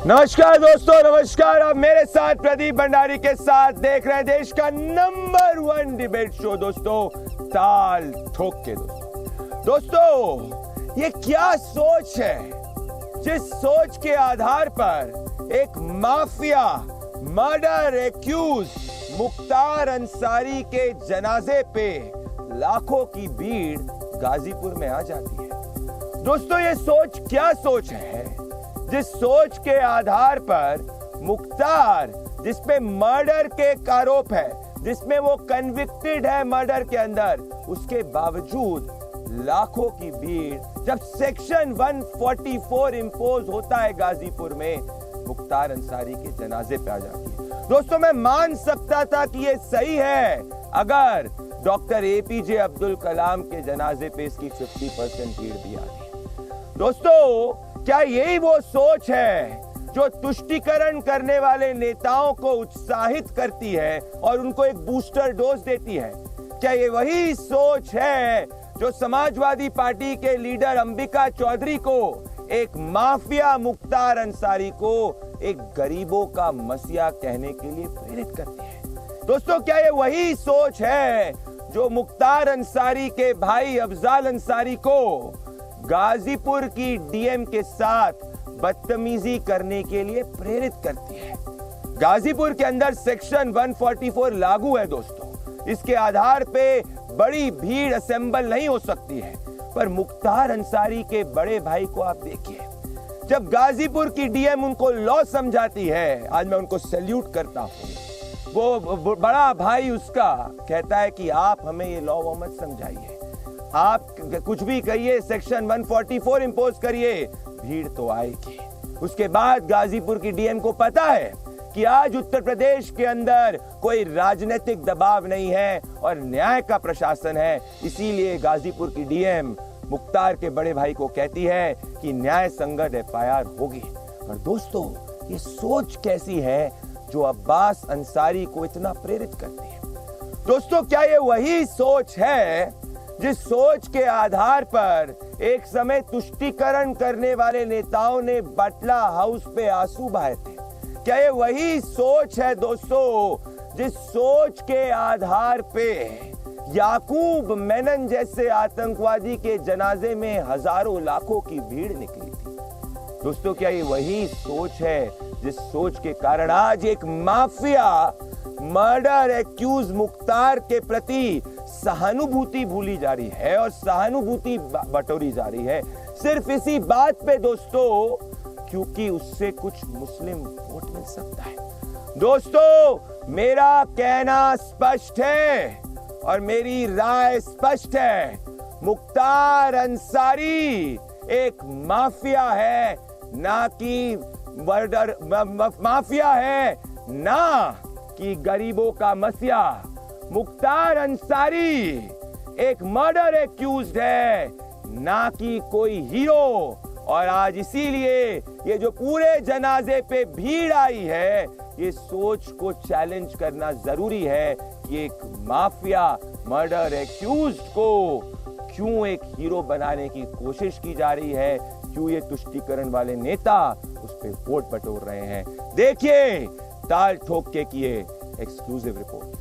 नमस्कार दोस्तों, नमस्कार। आप मेरे साथ प्रदीप भंडारी के साथ देख रहे हैं देश का नंबर 1 डिबेट शो दोस्तों, ताल ठोक के। दोस्तों, ये क्या सोच है जिस सोच के आधार पर एक mafia murder accused Mukhtar Ansari के जनाजे पे लाखों की भीड़ गाजीपुर में आ जाती है। दोस्तों, ये सोच क्या सोच है जिस सोच के आधार पर मुख्तार, जिसपे मर्डर के आरोप है, जिसमें वो कन्विक्टेड है मर्डर के अंदर, उसके बावजूद लाखों की भीड़ जब सेक्शन 144 इंपोज होता है गाजीपुर में, मुख्तार अंसारी के जनाजे पे आ जाती है। दोस्तों, मैं मान सकता था कि ये सही है अगर डॉक्टर एपीजे अब्दुल कलाम के जनाजे पे इसकी 50% भीड़ भी आती। दोस्तों, क्या यही वो सोच है जो तुष्टीकरण करने वाले नेताओं को उत्साहित करती है और उनको एक बूस्टर डोज देती है? क्या ये वही सोच है जो समाजवादी पार्टी के लीडर अंबिका चौधरी को, एक माफिया मुख्तार अंसारी को एक गरीबों का मसीहा कहने के लिए प्रेरित करती है? दोस्तों, क्या ये वही सोच है जो मुख्तार अंसारी के भाई अफजाल अंसारी को गाजीपुर की डीएम के साथ बदतमीजी करने के लिए प्रेरित करती है? गाजीपुर के अंदर सेक्शन 144 लागू है दोस्तों। इसके आधार पे बड़ी भीड़ असेंबल नहीं हो सकती है, पर मुख्तार अंसारी के बड़े भाई को आप देखिए, जब गाजीपुर की डीएम उनको लॉ समझाती है, आज मैं उनको सैल्यूट करता हूं, वो बड़ा भाई उसका कहता है कि आप हमें ये लॉ वो मत समझाइए, आप कुछ भी कहिए, सेक्शन 144 इंपोज करिए, भीड़ तो आएगी। उसके बाद गाजीपुर की डीएम को पता है कि आज उत्तर प्रदेश के अंदर कोई राजनीतिक दबाव नहीं है और न्याय का प्रशासन है, इसीलिए गाजीपुर की डीएम मुख्तार के बड़े भाई को कहती है कि न्याय संगत एफआईआर होगी। और दोस्तों, ये सोच कैसी है जो अब्बास अंसारी को इतना प्रेरित करती है? दोस्तों, क्या ये वही सोच है जिस सोच के आधार पर एक समय तुष्टीकरण करने वाले नेताओं ने बाटला हाउस पे आंसू बहाए थे? क्या ये वही सोच है दोस्तों जिस सोच के आधार पे याकूब मेनन जैसे आतंकवादी के जनाजे में हजारों लाखों की भीड़ निकली थी? दोस्तों, क्या ये वही सोच है जिस सोच के कारण आज एक माफिया मर्डर एक्यूज मुख्तार के प्रति सहानुभूति भूली जा रही है और सहानुभूति बटोरी जा रही है सिर्फ इसी बात पे दोस्तों, क्योंकि उससे कुछ मुस्लिम वोट मिल सकता है? दोस्तों, मेरा कहना स्पष्ट है और मेरी राय स्पष्ट है। मुख्तार अंसारी एक माफिया है, ना कि मर्डर माफिया है, ना कि गरीबों का मसीहा। मुख्तार अंसारी एक मर्डर एक्यूज्ड है, ना कि कोई हीरो। और आज इसीलिए ये जो पूरे जनाजे पे भीड़ आई है, ये सोच को चैलेंज करना जरूरी है कि एक माफिया मर्डर एक्यूज्ड को क्यों एक हीरो बनाने की कोशिश की जा रही है, क्यों ये तुष्टीकरण वाले नेता उस पे वोट बटोर रहे हैं। देखिए ताल ठोक के किए एक्सक्लूसिव रिपोर्ट।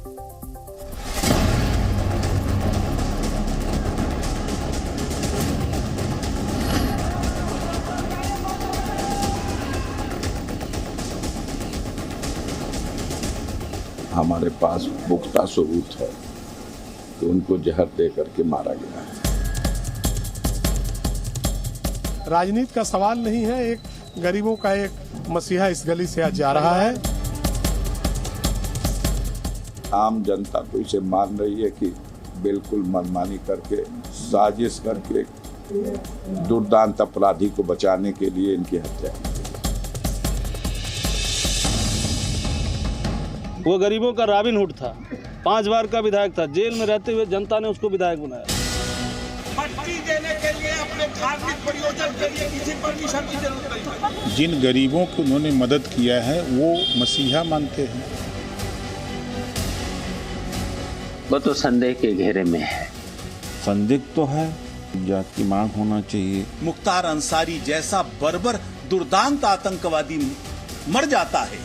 हमारे पास पुख्ता सबूत है कि उनको जहर दे करके मारा गया है। राजनीति का सवाल नहीं है, एक गरीबों का एक मसीहा इस गली से आज जा रहा है। आम जनता तो इसे मान रही है कि बिल्कुल मनमानी करके, साजिश करके दुर्दांत अपराधी को बचाने के लिए इनकी हत्या की। वो गरीबों का रॉबिनहुड था, 5 बार का विधायक था, जेल में रहते हुए जनता ने उसको विधायक बनाया। पट्टी देने के लिए अपने धार्मिक प्रयोजन के लिए किसी परमिशन की जरूरत नहीं है। जिन गरीबों की उन्होंने मदद किया है वो मसीहा मानते हैं। वो तो संदेह के घेरे में है। संदिग्ध तो है, जात की मांग होना चाहिए। मुख्तार अंसारी जैसा बर्बर दुर्दांत आतंकवादी मर जाता है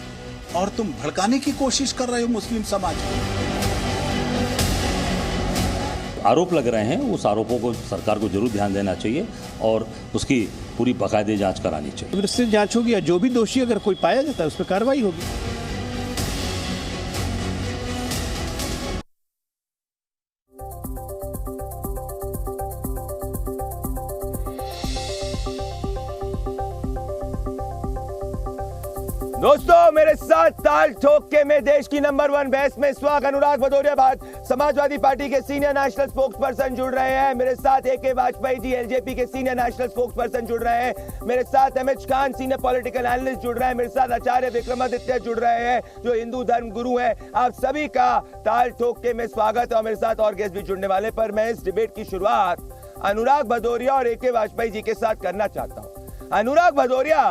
और तुम भड़काने की कोशिश कर रहे हो मुस्लिम समाज को। आरोप लग रहे हैं, उस आरोपों को सरकार को जरूर ध्यान देना चाहिए और उसकी पूरी बाकायदे जांच करानी चाहिए। विस्तृत जांच होगी, जो भी दोषी अगर कोई पाया जाता है उस पर कार्रवाई होगी। दोस्तों, मेरे साथ ताल ठोक के मैं देश की नंबर 1 बहस में इस वक्त अनुराग भदौरिया समाजवादी पार्टी के सीनियर नेशनल स्पोक्स पर्सन जुड़ रहे हैं। मेरे साथ ए.के. वाजपेयी जी एलजेपी के सीनियर नेशनल स्पोक्स पर्सन जुड़ रहे हैं। मेरे साथ MH Khan senior political analyst जुड़ रहे हैं। मेरे साथ आचार्य विक्रमादित्य जुड़ रहे हैं जो हिंदू धर्म गुरु हैं। आप सभी का ताल ठोक के में स्वागत है और मेरे साथ और गेस्ट भी जुड़ने वाले। पर मैं इस डिबेट की शुरुआत अनुराग भदौरिया और ए.के. वाजपेयी जी के साथ करना चाहता हूं। अनुराग भदौरिया,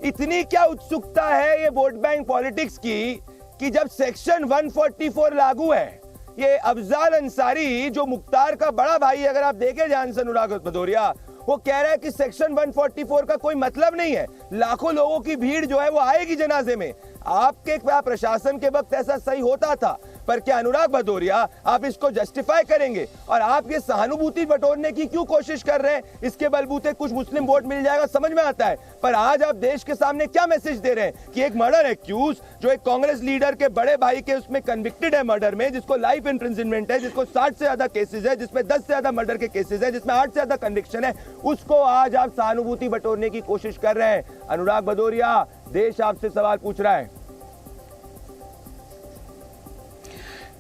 इतनी क्या उत्सुकता है ये वोट बैंक पॉलिटिक्स की कि जब सेक्शन 144 लागू है, ये अफजाल अंसारी जो मुख्तार का बड़ा भाई है, अगर आप देखें ध्यान से अनुराग भदौरिया, वो कह रहा है कि सेक्शन 144 का कोई मतलब नहीं है, लाखों लोगों की भीड़ जो है वो आएगी जनाजे में। आपके प्रशासन के वक्त ऐसा सही होता था, पर क्या अनुराग भदौरिया आप इसको जस्टिफाई करेंगे और आप ये सहानुभूति बटोरने की क्यों कोशिश कर रहे हैं? इसके बलबूते कुछ मुस्लिम वोट मिल जाएगा, समझ में आता है, पर आज आप देश के सामने क्या मैसेज दे रहे हैं कि एक मर्डर एक्यूज जो एक कांग्रेस लीडर के बड़े भाई के उसमें कन्विक्टेड है मर्डर में, जिसको लाइफ इम्प्रिजनमेंट है, जिसको 60 से ज्यादा केसेस है, जिसमें 10 से ज्यादा मर्डर के केसेस है, जिसमें 8 से ज्यादा कन्विक्शन है, उसको आज आप सहानुभूति बटोरने की कोशिश कर रहे हैं। अनुराग भदौरिया, देश आपसे सवाल पूछ रहा है।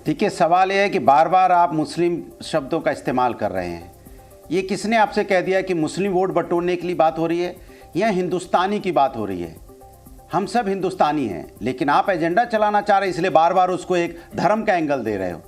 देखिए, सवाल यह है कि बार बार आप मुस्लिम शब्दों का इस्तेमाल कर रहे हैं। ये किसने आपसे कह दिया कि मुस्लिम वोट बटोरने के लिए बात हो रही है या हिंदुस्तानी की बात हो रही है? हम सब हिंदुस्तानी हैं, लेकिन आप एजेंडा चलाना चाह रहे हैं, इसलिए बार बार उसको एक धर्म का एंगल दे रहे हो।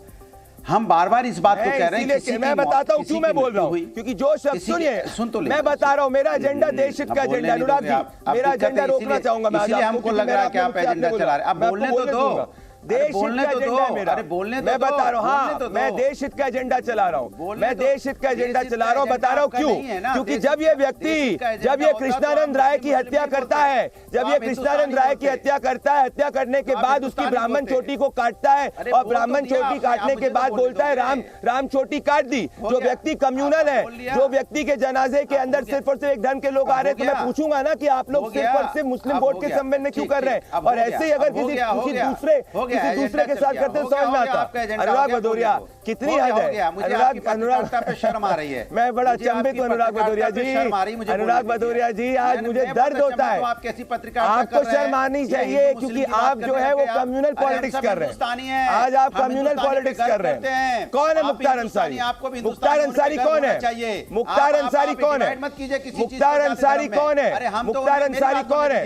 हम बार बार इस बात को कह रहे हैं कि मैं बताता हूं क्यों मैं बोल रहा हूं, क्योंकि जो शब्द सुनिए, सुन तो मैं बता रहा हूं, मेरा एजेंडा देश हित का एजेंडा। अनुराग जी, मेरा एजेंडा रोकना चाहूंगा मैं, इसलिए हमको लग रहा है कि आप एजेंडा चला रहे हैं। अब बोलने तो दो, देश हित का एजेंडा है मेरा। मैं बता रहा हूँ, हाँ, मैं देश हित का एजेंडा चला रहा हूँ, मैं देश हित का एजेंडा चला रहा हूँ। बता रहा हूँ क्यों? क्योंकि जब ये व्यक्ति, जब ये कृष्णानंद राय की हत्या करता है, जब ये कृष्णानंद राय की हत्या करता है, हत्या करने के बाद उसकी ब्राह्मण चोटी को काटता है और ब्राह्मण चोटी काटने के बाद बोलता है राम चोटी काट दी। जो व्यक्ति कम्युनल है, जो व्यक्ति के जनाजे के अंदर सिर्फ और सिर्फ एक धर्म के लोग आ रहे हैं, तो मैं पूछूंगा ना कि आप लोग सिर्फ और सिर्फ मुस्लिम वोट के संबंध में क्यों कर रहे हैं? और ऐसे ही अगर किसी दूसरे के साथ करते समझ में आता। अनुराग भदौरिया, कितनी हद है? अनुराग पे शर्म आ रही है। मैं बड़ा चंबित हूं अनुराग भदौरिया जी। अनुराग भदौरिया जी, आज मुझे दर्द होता है। आपको शर्म आनी चाहिए, क्योंकि आप जो है वो कम्युनल पॉलिटिक्स कर रहे हैं। आज आप कम्युनल पॉलिटिक्स कर रहे हैं। कौन है मुख्तार अंसारी? मुख्तार अंसारी कौन है? मुख्तार अंसारी कौन है? मुख्तार अंसारी कौन है? मुख्तार अंसारी कौन है?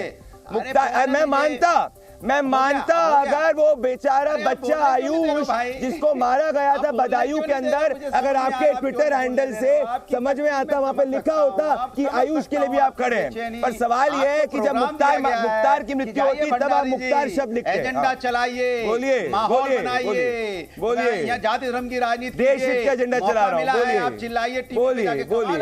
मैं मानता अगर वो बेचारा बच्चा आयुष जिसको मारा गया था बदायूं के अंदर, अगर आपके ट्विटर हैंडल से समझ में आता, वहां पे लिखा होता कि आयुष के लिए भी आप खड़े हैं। पर सवाल यह है कि जब मुख्तार की मृत्यु होती तब आप मुख्तार शब्द लिखते हैं। एजेंडा चलाइए, बोलिए, माहौल बनाइए, बोलिए, जाति धर्म की राजनीति, देश हित का एजेंडा चला रहा हूँ, बोलिए, आप चिल्लाइए,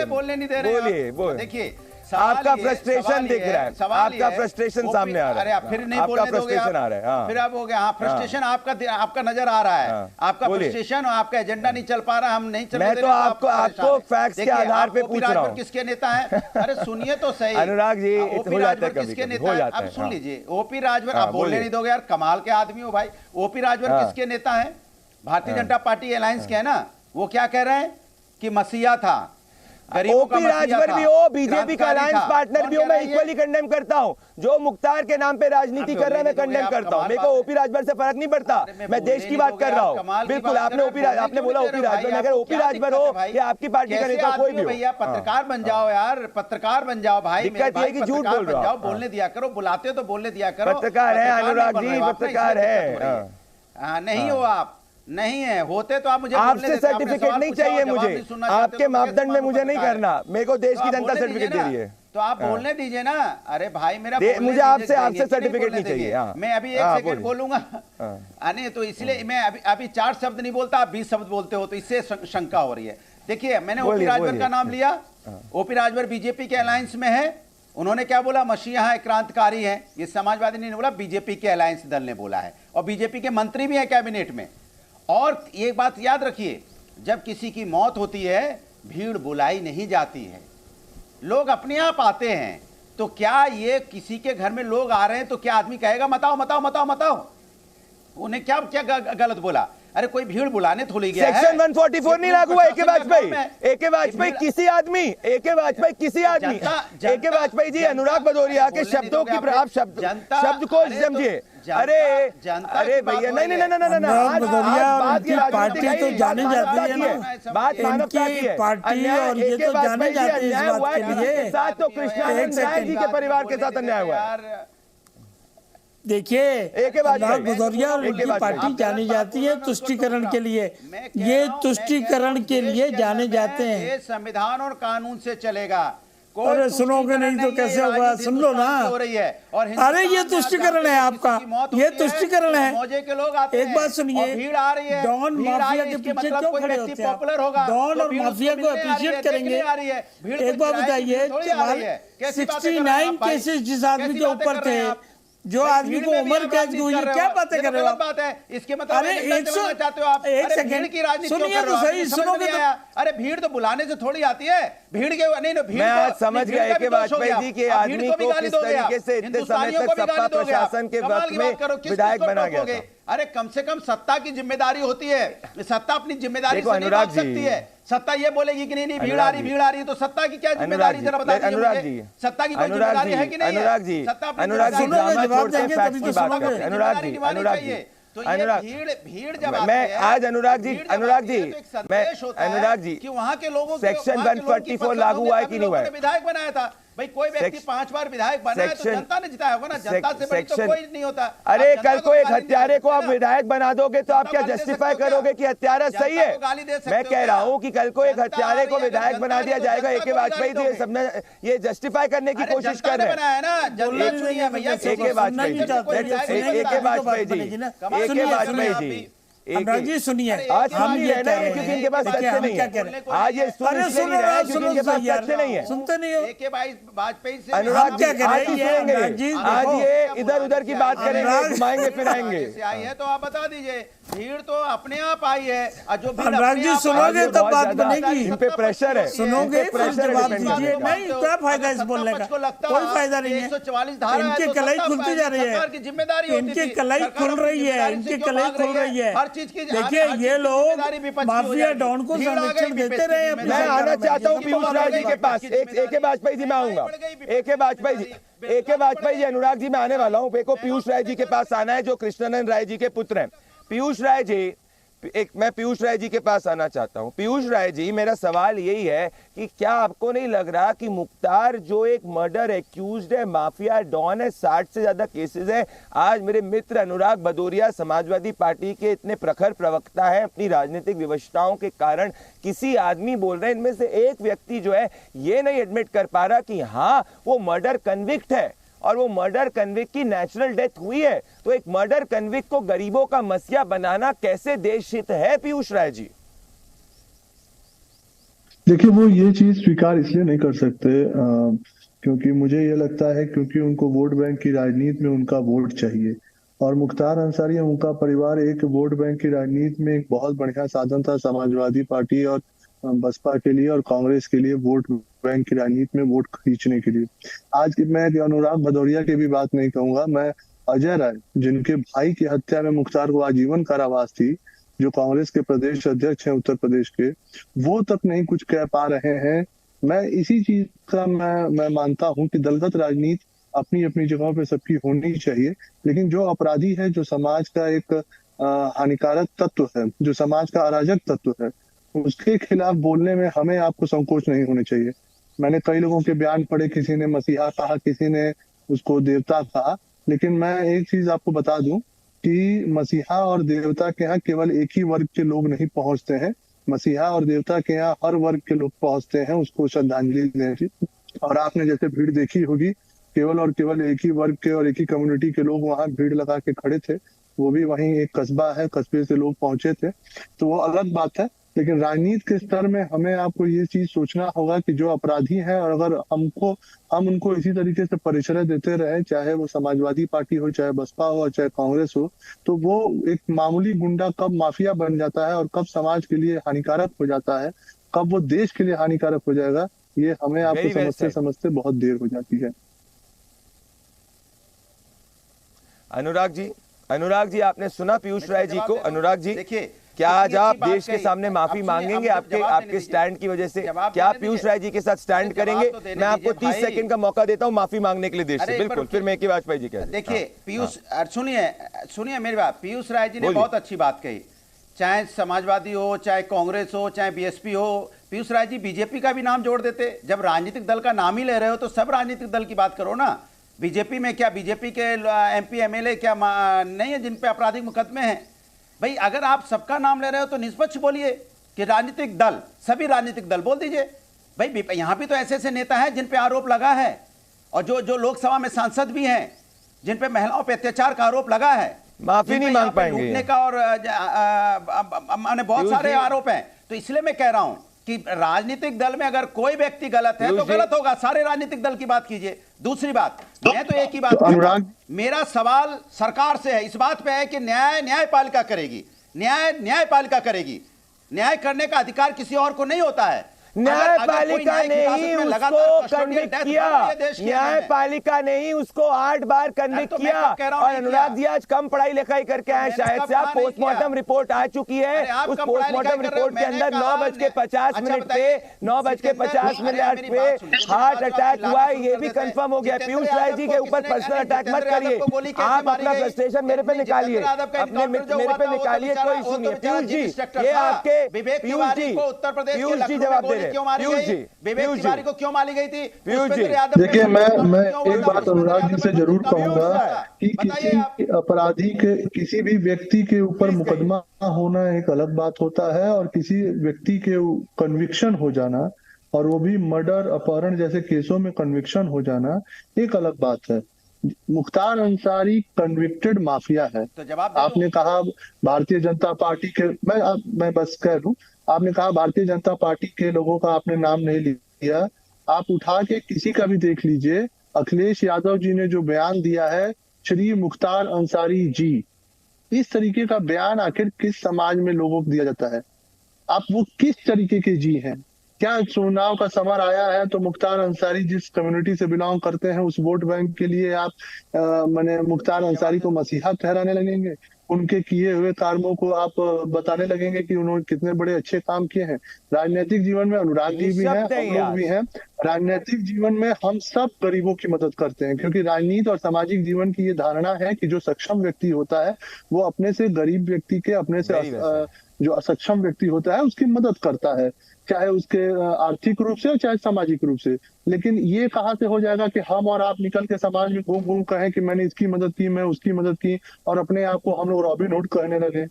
बोलने नहीं दे रहे। बोलिए, देखिए, आपका फ्रस्ट्रेशन दिख रहा है, आपका फ्रस्ट्रेशन सामने आ रहा है। अरे फिर नहीं बोलने दोगे, फ्रस्ट्रेशन आ रहा है। फिर अब हो गया, हाँ, फ्रस्ट्रेशन आपका नजर आ रहा है, आपका फ्रस्ट्रेशन, आपका एजेंडा नहीं चल पा रहा, हम नहीं चल। मैं तो आपको फैक्ट्स के आधार पे पूछ रहा हूँ, किसके नेता है? अरे सुनिए तो सही अनुराग जी, ओपी राजभर किसके नेता है? अब सुन लीजिए, ओपी राजभर, आप बोलने नहीं दोगे यार, कमाल के आदमी हो भाई। ओपी राजभर किसके नेता है? भारतीय जनता पार्टी अलायंस के है ना। वो क्या कह रहे हैं कि मसीहा था, ओपी राजभर भी हो, बीजेपी का अलायंस पार्टनर भी हो, मैं इक्वली कंडेम करता हूं। जो मुख्तार के नाम पे राजनीति कर रहा है मैं कंडेम करता हूं। मेरे को ओपी राजभर से फर्क नहीं पड़ता, मैं देश की बात कर रहा हूं। बिल्कुल, आपने बोला ओपी राजभर, अगर ओपी राजभर हो या आपकी पार्टी का नेता कोई भी हो, भैया पत्रकार बन जाओ यार, पत्रकार बन जाओ भाई। दिक्कत ये कि झूठ बोल रहा हूं, बोलने दिया करो, बुलाते हो तो बोलने दिया करो। पत्रकार है अनुराग जी, पत्रकार है। नहीं हो आप, नहीं है, होते तो आप मुझे आपसे सर्टिफिकेट नहीं चाहिए मुझे, आपके मापदंड में मुझे नहीं करना, मेरे को देश की जनता सर्टिफिकेट दे रही है, तो आप बोलने दीजिए ना। अरे भाई मेरा मुझे आपसे सर्टिफिकेट नहीं चाहिए। मैं अभी 1 सेकंड बोलूंगा, नहीं तो इसलिए मैं अभी 4 शब्द नहीं बोलता, आप 20 शब्द बोलते हो, तो इससे शंका हो रही है। देखिए, मैंने ओपी राजभर का नाम लिया। ओपी राजभर बीजेपी के अलायंस में है उन्होंने क्या बोला, मसीहा है, क्रांतिकारी है। ये समाजवादी ने बोला, बीजेपी के अलायंस दल ने बोला है, और बीजेपी के मंत्री भी हैं कैबिनेट में। और एक बात याद रखिए, जब किसी की मौत होती है भीड़ बुलाई नहीं जाती है, लोग अपने आप आते हैं। तो क्या ये किसी के घर में लोग आ रहे हैं तो क्या आदमी कहेगा मताओ मताओ मताओ मताओ? उन्हें क्या क्या गलत बोला? अरे कोई भीड़ बुलाने थोड़ी गया है। सेक्शन 144 नहीं लागू हुआ। एके वाजपेयी किसी आदमी जी, अनुराग भदौरिया के शब्दों की आप शब्द को समझिए। अरे भैया, नहीं, पार्टी तो जानी जाती है ना, बात मानवता की है। पार्टी और ये तो जाने जाते हैं इस बात के लिए। साथ तो कृष्णानंद राय जी के परिवार के साथ अन्याय हुआ है। देखिए, अनुराग भदौरिया और उनकी पार्टी जानी जाती है तुष्टीकरण के लिए, ये तुष्टीकरण के लिए जाने जाते हैं। ये संविधान और कानून से चलेगा। अरे सुनोगे नहीं तो कैसे होगा? सुन लो ना। हो रही है। और अरे ये तुष्टीकरण है आपका, ये तुष्टीकरण है। मौजे के लोग आते एक बात सुनिए, भीड़ आ रही है, डॉन माफिया के पीछे क्यों खड़े होते हैं? पॉपुलर होगा, डॉन और माफिया को अप्रिशिएट करेंगे। एक बात बताइए, 69 केसेस जिस आदमी के ऊपर थे, जो आदमी को उम्र कैद हुई है, क्या बातें कर रहे हो आप? बात है इसके मतलब अरे एक सेकंड की राजनीति सुनिए तो सही, सुनोगे तो। अरे भीड़ तो बुलाने से थोड़ी आती है, भीड़ के नहीं भीड़। मैं आज समझ गया एके वाजपेयी जी के आदमी को किस तरीके से इतने समय तक सत्ता प्रशासन के वक्त में विधायक बना गया था। अरे कम से कम सत्ता की जिम्मेदारी होती है, सत्ता अपनी जिम्मेदारी से नहीं भाग सकती है। सत्ता ये बोलेगी कि नहीं भीड़ आ रही है, तो सत्ता की क्या जिम्मेदारी जरा बता दीजिए। अनुराग जी, सत्ता की कोई जिम्मेदारी है कि नहीं? अनुराग जी, भीड़ जब मैं आज अनुराग जी कि वहां के लोगों सेक्शन 144 लागू हुआ है कि नहीं हुआ है? विधायक बनाया था भाई, कोई व्यक्ति 5 बार विधायक बना है तो जनता ने जिताया होगा ना, जनता से बड़ी तो कोई नहीं होता। अरे कल को एक हत्यारे को आप विधायक बना दोगे तो आप क्या जस्टिफाई करोगे कि हत्यारा सही है? मैं कह रहा हूँ कि कल को एक हत्यारे को विधायक बना दिया जाएगा। एके वाजपेयी जी सबने ये जस्टिफाई करने की कोशिश कर रहे हैं। अनुराग जी सुनिए, आज हम नहीं रहे हैं क्योंकि इनके पास तथ्य नहीं है। आज ये इनके पास तथ्य नहीं है। सुनते नहीं हो? वाजपेयी से अनुराग क्या करेंगे? आज ये इधर उधर की बात करेंगे, घुमाएंगे फिराएंगे। आई है तो आप बता दीजिए। भीड़ तो अपने आप आई है। जो अनुराग जी सुनोगे तब बात बनेगी। इन पे प्रेशर है, सुनोगे फिर जवाब दीजिए। नहीं, क्या फायदा इस बोलने का? कोई फायदा नहीं है। 144 धारा इनकी कलाई खुलती जा रही है, इनकी कलाई खुल रही है, इनकी कलाई खुल रही है। देखिए, ये लोग माफिया डॉन को संरक्षण देते रहे। मैं आना चाहता हूँ पीयूष राय जी के पास। एके वाजपेयी जी मैं आऊंगा। एके वाजपेयी जी, अनुराग जी मैं आने वाला हूँ। पीयूष राय जी के पास आना है जो कृष्णानंद राय जी के पुत्र हैं। पीयूष राय जी, मैं पीयूष राय जी के पास आना चाहता हूं। पीयूष राय जी, मेरा सवाल यही है कि क्या आपको नहीं लग रहा कि मुख्तार जो एक मर्डर एक्यूज्ड है, माफिया डॉन है, 60 से ज्यादा केसेस है। आज मेरे मित्र अनुराग भदौरिया समाजवादी पार्टी के इतने प्रखर प्रवक्ता है, अपनी राजनीतिक विवशताओं के कारण किसी आदमी बोल रहे हैं, इनमें से एक व्यक्ति जो है ये नहीं एडमिट कर पा रहा कि हाँ वो मर्डर कन्विक्ट है और वो मर्डर कन्विक्ट की नेचुरल डेथ हुई है। तो एक मर्डर कन्विक्ट को गरीबों का मसीहा बनाना कैसे देशहित है पीयूष राय जी? देखिए, वो ये चीज स्वीकार इसलिए नहीं कर सकते क्योंकि मुझे ये लगता है क्योंकि उनको वोट बैंक की राजनीति में उनका वोट चाहिए, और मुख्तार अंसारी और उनका परिवार एक वोट बैंक की राजनीति में एक बहुत बढ़िया साधन था समाजवादी पार्टी और बसपा के लिए और कांग्रेस के लिए वोट बैंक की राजनीति में वोट खींचने के लिए। आज मैं अनुराग भदौरिया की भी बात नहीं कहूंगा, मैं अजय राय जिनके भाई की हत्या में मुख्तार को आजीवन कारावास थी, जो कांग्रेस के प्रदेश अध्यक्ष हैं उत्तर प्रदेश के, वो तक नहीं कुछ कह पा रहे हैं। मैं इसी चीज का मैं मानता हूं कि दलगत राजनीति अपनी अपनी जगह पे सबकी होनी चाहिए, लेकिन जो अपराधी है, जो समाज का एक हानिकारक तत्व है, जो समाज का अराजक तत्व है, उसके खिलाफ बोलने में हमें आपको संकोच नहीं होने चाहिए। मैंने कई लोगों के बयान पढ़े, किसी ने मसीहा कहा, किसी ने उसको देवता कहा, लेकिन मैं एक चीज आपको बता दूं कि मसीहा और देवता के यहाँ केवल एक ही वर्ग के लोग नहीं पहुंचते हैं। मसीहा और देवता के यहाँ हर वर्ग के लोग पहुंचते हैं उसको श्रद्धांजलि देने की। और आपने जैसे भीड़ देखी होगी, केवल और केवल एक ही वर्ग के और एक ही कम्युनिटी के लोग वहां भीड़ लगा के खड़े थे। वो भी वहीं एक कस्बा है, कस्बे से लोग पहुंचे थे, तो वो अलग बात है। लेकिन राजनीति के स्तर में हमें आपको ये चीज सोचना होगा कि जो अपराधी हैं, और अगर हम उनको इसी तरीके से परिचय देते रहे, चाहे वो समाजवादी पार्टी हो, चाहे बसपा हो, चाहे कांग्रेस हो, तो वो एक मामूली गुंडा कब माफिया बन जाता है और कब समाज के लिए हानिकारक हो जाता है, कब वो देश के लिए हानिकारक हो जाएगा, ये हमें आपको समझते समझते बहुत देर हो जाती है। अनुराग जी आपने सुना पीयूष राय जी को। अनुराग जी, देखिए, क्या आज आप देश के सामने माफी मांगेंगे आपके स्टैंड की वजह से? क्या पीयूष राय जी के साथ स्टैंड करेंगे? मैं आपको 30 सेकंड का मौका देता हूं माफी मांगने के लिए देश से। बिल्कुल, फिर मैं के वाजपेयी जी कहते। देखिए पीयूष, सुनिए मेरी बात। पीयूष राय जी ने बहुत अच्छी बात कही, चाहे समाजवादी हो, चाहे कांग्रेस हो, चाहे बीएसपी हो। पीयूष राय जी बीजेपी का भी नाम जोड़ देते। जब राजनीतिक दल का नाम ही ले रहे हो तो सब राजनीतिक दल की बात करो ना। बीजेपी में क्या बीजेपी के एमपी एमएलए क्या नहीं है जिन पे आपराधिक मुकदमे हैं? भाई अगर आप सबका नाम ले रहे हो तो निष्पक्ष बोलिए कि राजनीतिक दल, सभी राजनीतिक दल बोल दीजिए। भाई यहाँ भी तो ऐसे ऐसे नेता हैं जिन पे आरोप लगा है, और जो लोकसभा में सांसद भी हैं जिन पे महिलाओं पे अत्याचार का आरोप लगा है, माफी नहीं मांग पाएंगे, लूटने का और माने बहुत सारे आरोप हैं। तो इसलिए मैं कह रहा हूं कि राजनीतिक दल में अगर कोई व्यक्ति गलत है तो गलत होगा। सारे राजनीतिक दल की बात कीजिए। दूसरी बात, मैं तो एक ही बात मेरा सवाल सरकार से है, इस बात पे है कि न्यायपालिका करेगी, न्यायपालिका करेगी। न्याय करने का अधिकार किसी और को नहीं होता है। न्यायपालिका ने ही उसको कन्विक्ट किया, न्यायपालिका ने ही उसको 8 बार कन्विक्ट किया। और अनुराग जी आज कम पढ़ाई लिखाई करके आए शायद से। आप पोस्टमार्टम रिपोर्ट आ चुकी है, उस पोस्टमार्टम रिपोर्ट के अंदर 9:50 पे 9:50 पे हार्ट अटैक हुआ है, ये भी कंफर्म हो गया। पीयूष राय जी के ऊपर पर्सनल अटैक मत करिए, आप अपना फ्रस्ट्रेशन मेरे पे निकालिए, अपने मेरे पे निकालिए, कोई सुनिए। पीयूष जी, ये आपके पीयूष जी जवाब दे रहे। विवेक तिवारी को क्यों मारी गई थी? देखिए, मैं एक बात अनुराग जी से जरूर कहूंगा कि किसी अपराधी के, किसी भी व्यक्ति के ऊपर मुकदमा होना एक अलग बात होता है, और किसी व्यक्ति के कन्विक्शन हो जाना, और वो भी मर्डर, अपहरण जैसे केसों में कन्विक्शन हो जाना एक अलग बात है। मुख्तार अंसारी कन्विक्टेड माफिया है। तो आपने कहा भारतीय जनता पार्टी के, मैं बस कह दूं, आपने कहा भारतीय जनता पार्टी के लोगों का आपने नाम नहीं लिया। आप उठा के किसी का भी देख लीजिए, अखिलेश यादव जी ने जो बयान दिया है, श्री मुख्तार अंसारी जी, इस तरीके का बयान आखिर किस समाज में लोगों को दिया जाता है? आप वो किस तरीके के जी हैं? क्या चुनाव का समर आया है तो मुख्तार अंसारी जिस कम्युनिटी से बिलोंग करते हैं उस वोट बैंक के लिए आप माने मुख्तार अंसारी को मसीहा ठहराने लगेंगे? उनके किए हुए कार्यों को आप बताने लगेंगे कि उन्होंने कितने बड़े अच्छे काम किए हैं? राजनीतिक जीवन में अनुराग जी भी हैं, हम लोग भी हैं। राजनीतिक जीवन में हम सब गरीबों की मदद करते हैं, क्योंकि राजनीति और सामाजिक जीवन की ये धारणा है कि जो सक्षम व्यक्ति होता है वो अपने से गरीब व्यक्ति के, अपने से जो असक्षम व्यक्ति होता है उसकी मदद करता है, चाहे उसके आर्थिक रूप से चाहे सामाजिक रूप से। लेकिन ये कहाँ से हो जाएगा कि हम और आप निकल के समाज में घूम घूम कहें कि मैंने इसकी मदद की, मैं उसकी मदद की, और अपने आप को हम लोग रॉबिन हुड कहने लगे?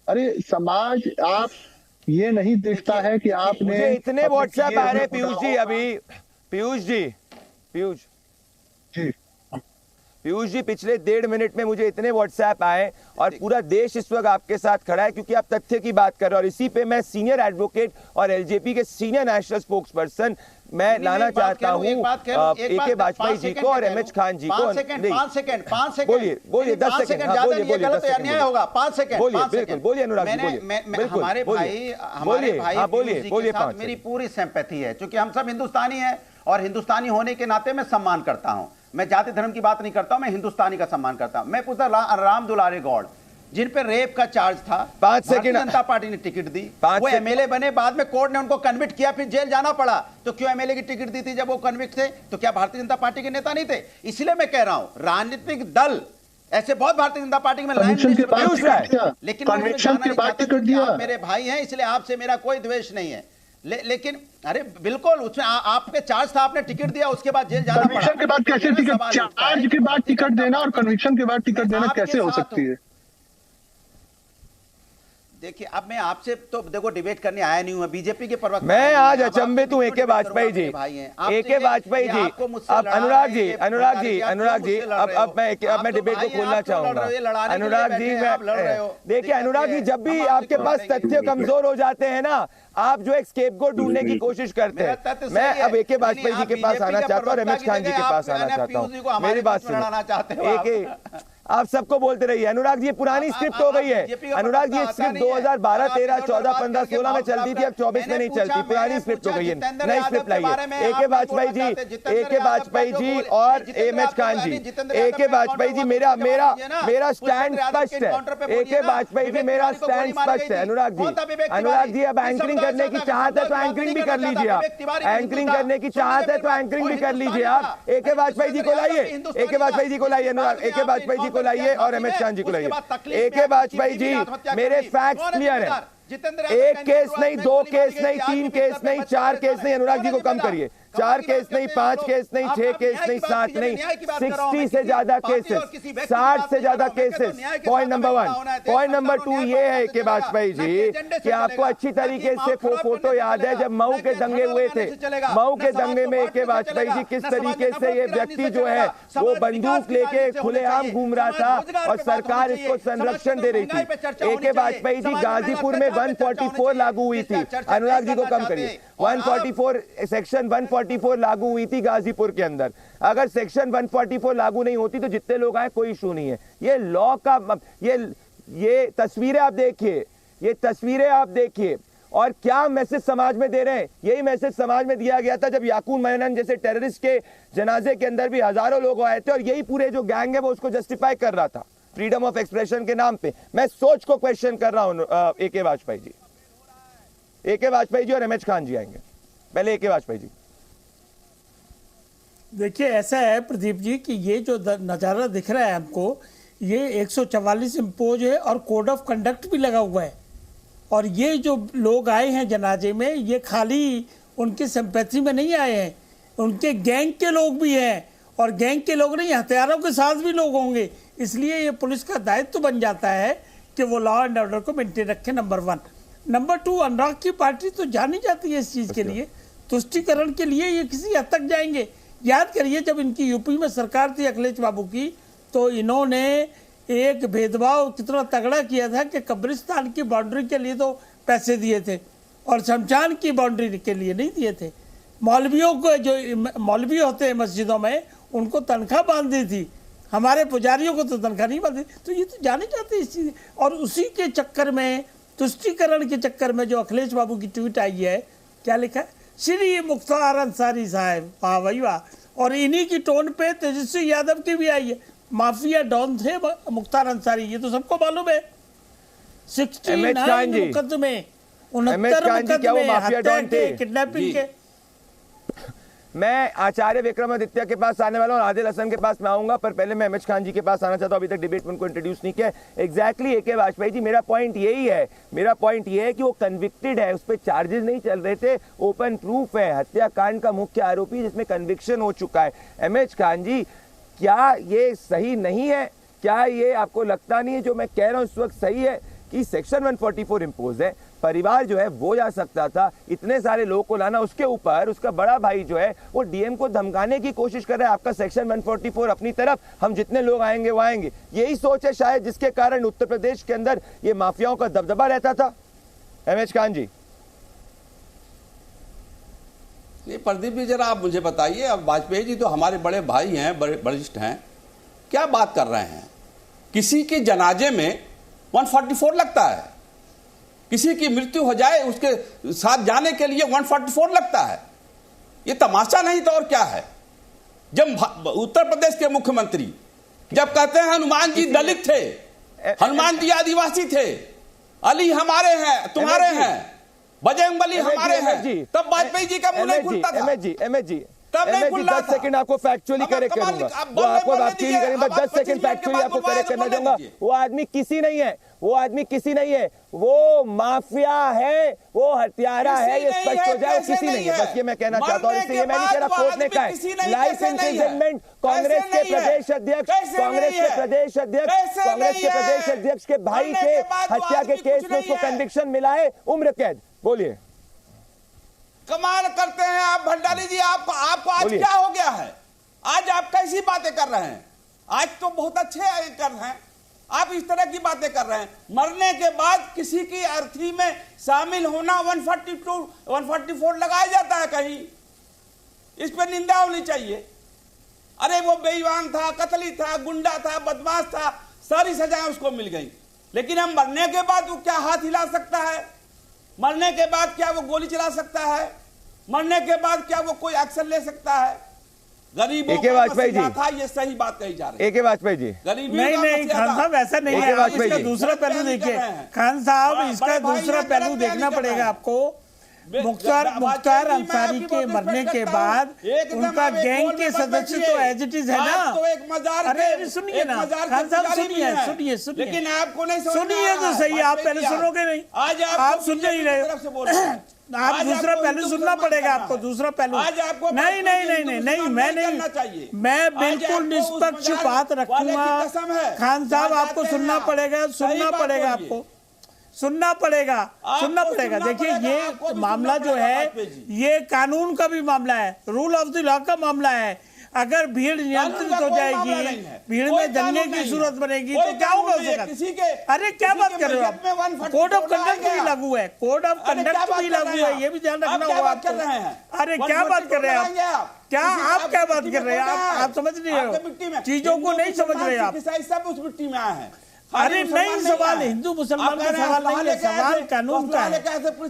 अरे समाज आप ये नहीं देखता है कि आपने इतने व्हाट्सएप आ रहे पीयूष जी, अभी पीयूष जी पिछले 1.5 मिनट में मुझे इतने व्हाट्सएप आए, और पूरा देश इस वक्त आपके साथ खड़ा है क्योंकि आप तथ्य की बात कर रहे हो। और इसी पे मैं सीनियर एडवोकेट और एलजेपी के सीनियर नेशनल स्पोक्स पर्सन मैं लाना चाहता हूं ए.के. वाजपेयी जी को और एम.एच. खान जी को। 5 सेकंड बोलिए 10 सेकंड, अन्याय होगा। 5 सेकंड बोलिए अनुराग जी, हमारे भाई मेरी पूरी सिंपैथी है, क्योंकि हम सब हिंदुस्तानी हैं, और हिंदुस्तानी होने के नाते मैं सम्मान करता हूं। मैं जाति धर्म की बात नहीं करता हूं, मैं हिंदुस्तानी का सम्मान करता हूं। मैं पूछता राम दुलारे गौड़ जिन पे रेप का चार्ज था, 5 सेकंड जनता पार्टी ने टिकट दी, वो एमएलए बने, बाद में कोर्ट ने उनको कन्विक्ट किया, फिर जेल जाना पड़ा। तो क्यों एमएलए की टिकट दी थी जब वो कन्विक्ट थे? तो क्या भारतीय जनता पार्टी के नेता नहीं थे? इसलिए मैं कह रहा हूं राजनीतिक दल ऐसे बहुत भारतीय जनता पार्टी में लेकिन मेरे भाई हैं, इसलिए आपसे मेरा कोई द्वेष नहीं है। लेकिन अरे बिल्कुल, उसमें आपके चार्ज था, आपने टिकट दिया, उसके बाद जेल जाना पड़ा। कन्विक्शन के बाद कैसे टिकट, चार्ज के बाद टिकट देना और कन्विक्शन के बाद टिकट देना कैसे हो सकती है? देखिए अब मैं आपसे तो देखो डिबेट करने आया नहीं हूं, बीजेपी के प्रवक्ता मैं आज अचंभित हूं। ए.के. वाजपेयी जी, ए.के. वाजपेयी जी, अब अनुराग जी अब मैं डिबेट को खोलना चाहूंगा। अनुराग जी, देखिए अनुराग जी, जब भी आपके पास तथ्य कमजोर हो जाते हैं ना, आप जो एक स्केपगोट ढूंढने की कोशिश करते हैं। मैं अब ए.के. वाजपेयी जी के पास आना चाहता हूँ और रमेश खान जी के पास आना चाहता हूँ। मेरी बात सुनिए, आप सबको बोलते रहिए। अनुराग जी, पुरानी स्क्रिप्ट हो गई है। अनुराग जी, स्क्रिप्ट 2012, 13, 14, 15, 16 में चलती थी, अब 24 में नहीं चलती। पुरानी स्क्रिप्ट हो गई है, नई स्क्रिप्ट लाइए। ए.के. वाजपेयी जी और एम.एच. खान जी, ए.के. वाजपेयी जी, मेरा स्टैंड स्पष्ट है। ए.के. वाजपेयी जी, मेरा स्टैंड स्पष्ट है। अनुराग जी, अब एंकरिंग करने की चाहत है तो एंकरिंग भी कर लीजिए आप। एंकरिंग करने की चाहत है तो एंकरिंग भी कर लीजिए आप। ए.के. वाजपेयी जी को लाइए, ए.के. वाजपेयी जी को लाइए, अनुराग ए.के. वाजपेयी जी को लाइए और एम.एच. खान जी को लाइए। ए.के. वाजपेयी जी, मेरे फैक्ट्स क्लियर है। एक केस नहीं, 2 केस नहीं, 3 केस नहीं, 4 केस नहीं। अनुराग जी को कम करिए। 4 केस नहीं, 5 केस नहीं, 6 केस नहीं, 7 नहीं, 60 से ज्यादा केसेस, 60 से ज्यादा cases. Point number 1। Point number 2 ये है कि वाजपेयी जी, कि आपको अच्छी तरीके से फोटो याद है जब मऊ के दंगे हुए थे। मऊ के दंगे में ए.के. वाजपेयी जी किस तरीके से ये व्यक्ति जो है वो बंदूक लेके खुलेआम घूम रहा था और सरकार इसको संरक्षण दे रही थी। ए.के. वाजपेयी जी, गाजीपुर में 144 लागू हुई थी। अनुराग जी को कम करिए। 144 सेक्शन 144 लागू हुई थी गाजीपुर के अंदर। अगर सेक्शन 144 लागू नहीं होती तो जितने लोग आए कोई इशू नहीं है। ये लॉ का ये तस्वीरें आप देखिए, ये तस्वीरें आप देखिए और क्या मैसेज समाज में दे रहे हैं। यही मैसेज समाज में दिया गया था जब याकूब मेनन जैसे टेररिस्ट के जनाजे के अंदर भी हजारों लोग आए थे और यही पूरे जो गैंग है वो उसको जस्टिफाई कर रहा था फ्रीडम ऑफ एक्सप्रेशन के नाम पे। मैं सोच को क्वेश्चन कर रहा हूं। ए.के. वाजपेयी जी, ए.के. वाजपेयी जी और एम.एच. खान जी आएंगे। पहले ए.के. वाजपेयी जी। देखिए ऐसा है प्रदीप जी कि ये जो नज़ारा दिख रहा है हमको, ये 144 इम्पोज है और कोड ऑफ कंडक्ट भी लगा हुआ है। और ये जो लोग आए हैं जनाजे में, ये खाली उनकी सिंपैथी में नहीं आए हैं, उनके गैंग के लोग भी हैं। और गैंग के लोग नहीं, हथियारों के साथ भी लोग होंगे। इसलिए ये पुलिस का दायित्व तो बन जाता है कि वो लॉ एंड ऑर्डर को मेंटेन रखे, नंबर 1। नंबर 2, अनुराग की पार्टी तो जानी जाती है इस चीज़ के लिए, तुष्टिकरण के लिए ये किसी हद तक जाएंगे। याद करिए जब इनकी यूपी में सरकार थी अखिलेश बाबू की, तो इन्होंने एक भेदभाव कितना तगड़ा किया था कि कब्रिस्तान की बाउंड्री के लिए तो पैसे दिए थे और शमशान की बाउंड्री के लिए नहीं दिए थे। मौलवियों को, जो मौलवी होते हैं मस्जिदों में, उनको तनख्वाह बांध दी थी, हमारे पुजारियों को तो तनख्वाह नहीं बांधी। तो ये तो जाने जाते इस चीज़। और उसी के चक्कर में, तुष्टिकरण के चक्कर में जो अखिलेश बाबू की ट्वीट आई है, क्या लिखा है, श्री मुख्तार अंसारी साहब, वाह भाई वाह। और इन्हीं की टोन पे तेजस्वी यादव की भी आई है। माफिया डॉन थे मुख्तार अंसारी, ये तो सबको मालूम है। 69 मुकदमे, 69 मुकदमे हत्या के, किडनैपिंग के। मैं आचार्य विक्रमादित्य के पास आने वाला हूं, आदिल हसन के पास मैं आऊंगा, पर पहले मैं एम.एच. खान जी के पास आना चाहता हूं। अभी तक डिबेट में उनको इंट्रोड्यूस नहीं किया। Exactly A K. वाजपेयी जी, मेरा पॉइंट यही है। मेरा पॉइंट ये है कि वो कन्विक्टेड है, उस पर चार्जेस नहीं चल रहे थे, ओपन प्रूफ है, हत्याकांड का मुख्य आरोपी जिसमें कन्विक्शन हो चुका है। एम.एच. खान जी, क्या ये सही नहीं है? क्या ये आपको लगता नहीं है जो मैं कह रहा हूं इस वक्त सही है कि सेक्शन 144 इम्पोज है, परिवार जो है वो जा सकता था, इतने सारे लोगों को लाना, उसके ऊपर उसका बड़ा भाई जो है वो डीएम को धमकाने की कोशिश कर रहा है। आपका सेक्शन 144 अपनी तरफ, हम जितने लोग आएंगे वो आएंगे। यही सोच है शायद जिसके कारण उत्तर प्रदेश के अंदर ये माफियाओं का दबदबा रहता था। एम.एच. खान जी। नहीं प्रदीप जी, जरा आप मुझे बताइए, अब वाजपेयी जी तो हमारे बड़े भाई हैं, बड़े वरिष्ठ हैं, क्या बात कर रहे हैं? किसी के जनाजे में 144 लगता है, किसी की मृत्यु हो जाए उसके साथ जाने के लिए 144 लगता है। ये तमाशा नहीं तो और क्या है? जब उत्तर प्रदेश के मुख्यमंत्री जब कहते हैं हनुमान जी दलित थे, हनुमान जी आदिवासी थे, अली हमारे हैं, तुम्हारे हैं, बजरंगबली हमारे हैं, तब वाजपेयी जी का मुंह नहीं खुलता था। एम.एच. जी 10 सेकंड आपको फैक्चुअली करेक्ट करूंगा, वो आपको एक्चुअली करेंगे, 10 सेकंड फैक्चुअली आपको करेक्ट करना चाहूंगा। वो आदमी किसी नहीं है, वो आदमी किसी नहीं है, वो माफिया है, वो हत्यारा है, ये स्पष्ट हो जाए, वो किसी नहीं है। बस ये मैं कहना चाहता हूँ। इसलिए मैं नहीं कह रहा कोर्ट ने कहा है लाइफ इम्प्रिजनमेंट। कांग्रेस के प्रदेश अध्यक्ष के भाई के हत्या के केस में उसको कन्विक्शन मिला है, उम्र कैद। बोलिए। कमाल करते हैं आप भंडारी जी, आपको आज क्या हो गया है? आज आप कैसी बातें कर रहे हैं? आज तो बहुत अच्छे कर रहे हैं, आप इस तरह की बातें कर रहे हैं। मरने के बाद किसी की अर्थी में शामिल होना 142 144 लगाया जाता है कहीं, इस पर निंदा होनी चाहिए। अरे वो बेईमान था, कतली था, गुंडा था, बदमाश था, सारी सजाएं उसको मिल गई, लेकिन हम मरने के बाद वो क्या हाथ हिला सकता है? मरने के बाद क्या वो गोली चला सकता है? मरने के बाद क्या वो कोई एक्शन ले सकता है? गरीबों का वाजपेयी जी था, ये सही बात कही जा रही है। ए.के. वाजपेयी जी नहीं खान साहब ऐसा नहीं है, इसका दूसरा पहलू देखिए खान साहब, इसका दूसरा पहलू देखना पड़ेगा आपको। मुख्तार अंसारी के मरने के बाद उनका गैंग के सदस्य तो एज इट इज है ना। तो एक मजार, अरे सुनिए ना खान साहब, सुनिए लेकिन आपको नहीं सुनिए तो सही, आप पहले सुनोगे नहीं, आज आप सुन नहीं रहे हो। आप दूसरा पहलू सुनना पड़ेगा आपको, दूसरा पहलू। नहीं, मैं बिल्कुल निष्पक्ष बात रखूंगा। खान साहब आपको सुनना पड़ेगा, आपको सुनना पड़ेगा। देखिए ये मामला जो है ये कानून का भी मामला है, रूल ऑफ द लॉ का मामला है। अगर भीड़ नियंत्रित हो जाएगी, भीड़ में दंगे की सूरत बनेगी तो क्या होगा उसका? अरे क्या बात कर रहे हो आप? कोड ऑफ कंडक्ट भी लागू है, कोड ऑफ कंडक्ट भी लागू है, ये भी ध्यान रखना होगा आपको। अरे क्या बात कर रहे हैं आप? आप क्या बात कर रहे हैं? आप समझ नहीं रहे हो, चीजों को नहीं समझ रहे आप। सब उस मिट्टी में आए हैं। अरे नहीं, सवाल हिंदू मुसलमान का सवाल नहीं है, सवाल कानून का है।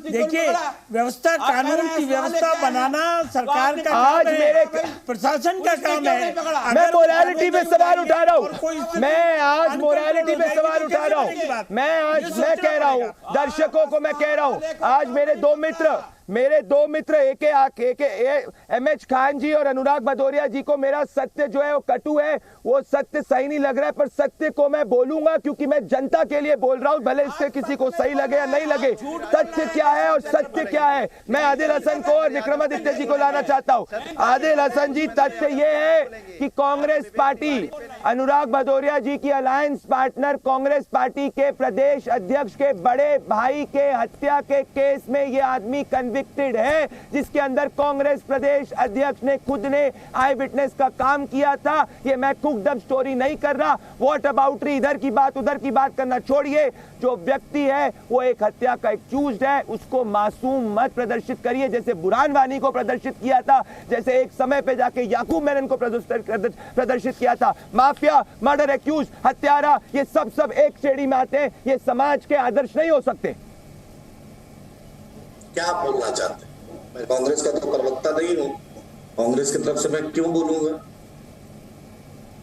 देखिए व्यवस्था, कानून की व्यवस्था बनाना सरकार का काम है, प्रशासन का काम है। मैं मोरालिटी पे सवाल उठा रहा हूँ, मैं आज मोरालिटी पे सवाल उठा रहा हूँ। मैं कह रहा हूँ, दर्शकों को मैं कह रहा हूँ, आज मेरे दो मित्र एम.एच. खान जी और अनुराग भदौरिया जी को मेरा सत्य जो है वो कटु है, वो सत्य सही नहीं लग रहा है, पर सत्य को मैं बोलूंगा क्योंकि मैं जनता के लिए बोल रहा हूं, भले इससे किसी को सही लगे या नहीं लगे। तथ्य क्या है और सत्य क्या है, मैं आदिल हसन को और विक्रमादित्य जी को लाना चाहता हूं। आदिल हसन जी, तथ्य ये है कि कांग्रेस पार्टी, अनुराग भदौरिया जी की अलायंस पार्टनर कांग्रेस पार्टी के प्रदेश अध्यक्ष के बड़े भाई के हत्या के केस में ये आदमी कन्विक्टेड है, जिसके अंदर कांग्रेस प्रदेश अध्यक्ष ने खुद ने आई विटनेस का काम किया था। ये मैं कुकड अप स्टोरी नहीं कर रहा। व्हाट अबाउटरी, इधर की बात उधर की बात करना छोड़िए। जो व्यक्ति है वो एक हत्या का एक्यूज्ड है, उसको मासूम मत प्रदर्शित करिए, जैसे बुरहान वानी को प्रदर्शित किया था, जैसे एक समय पे जाके याकूब मेनन को प्रदर्शित किया था। माफिया, मर्डर एक्यूज, हत्यारा, ये सब एक श्रेणी में आते हैं। ये समाज के आदर्श नहीं हो सकते। क्या आप बोलना चाहते हैं? मैं कांग्रेस का तो प्रवक्ता नहीं हूं, कांग्रेस की तरफ से मैं क्यों बोलूंगा?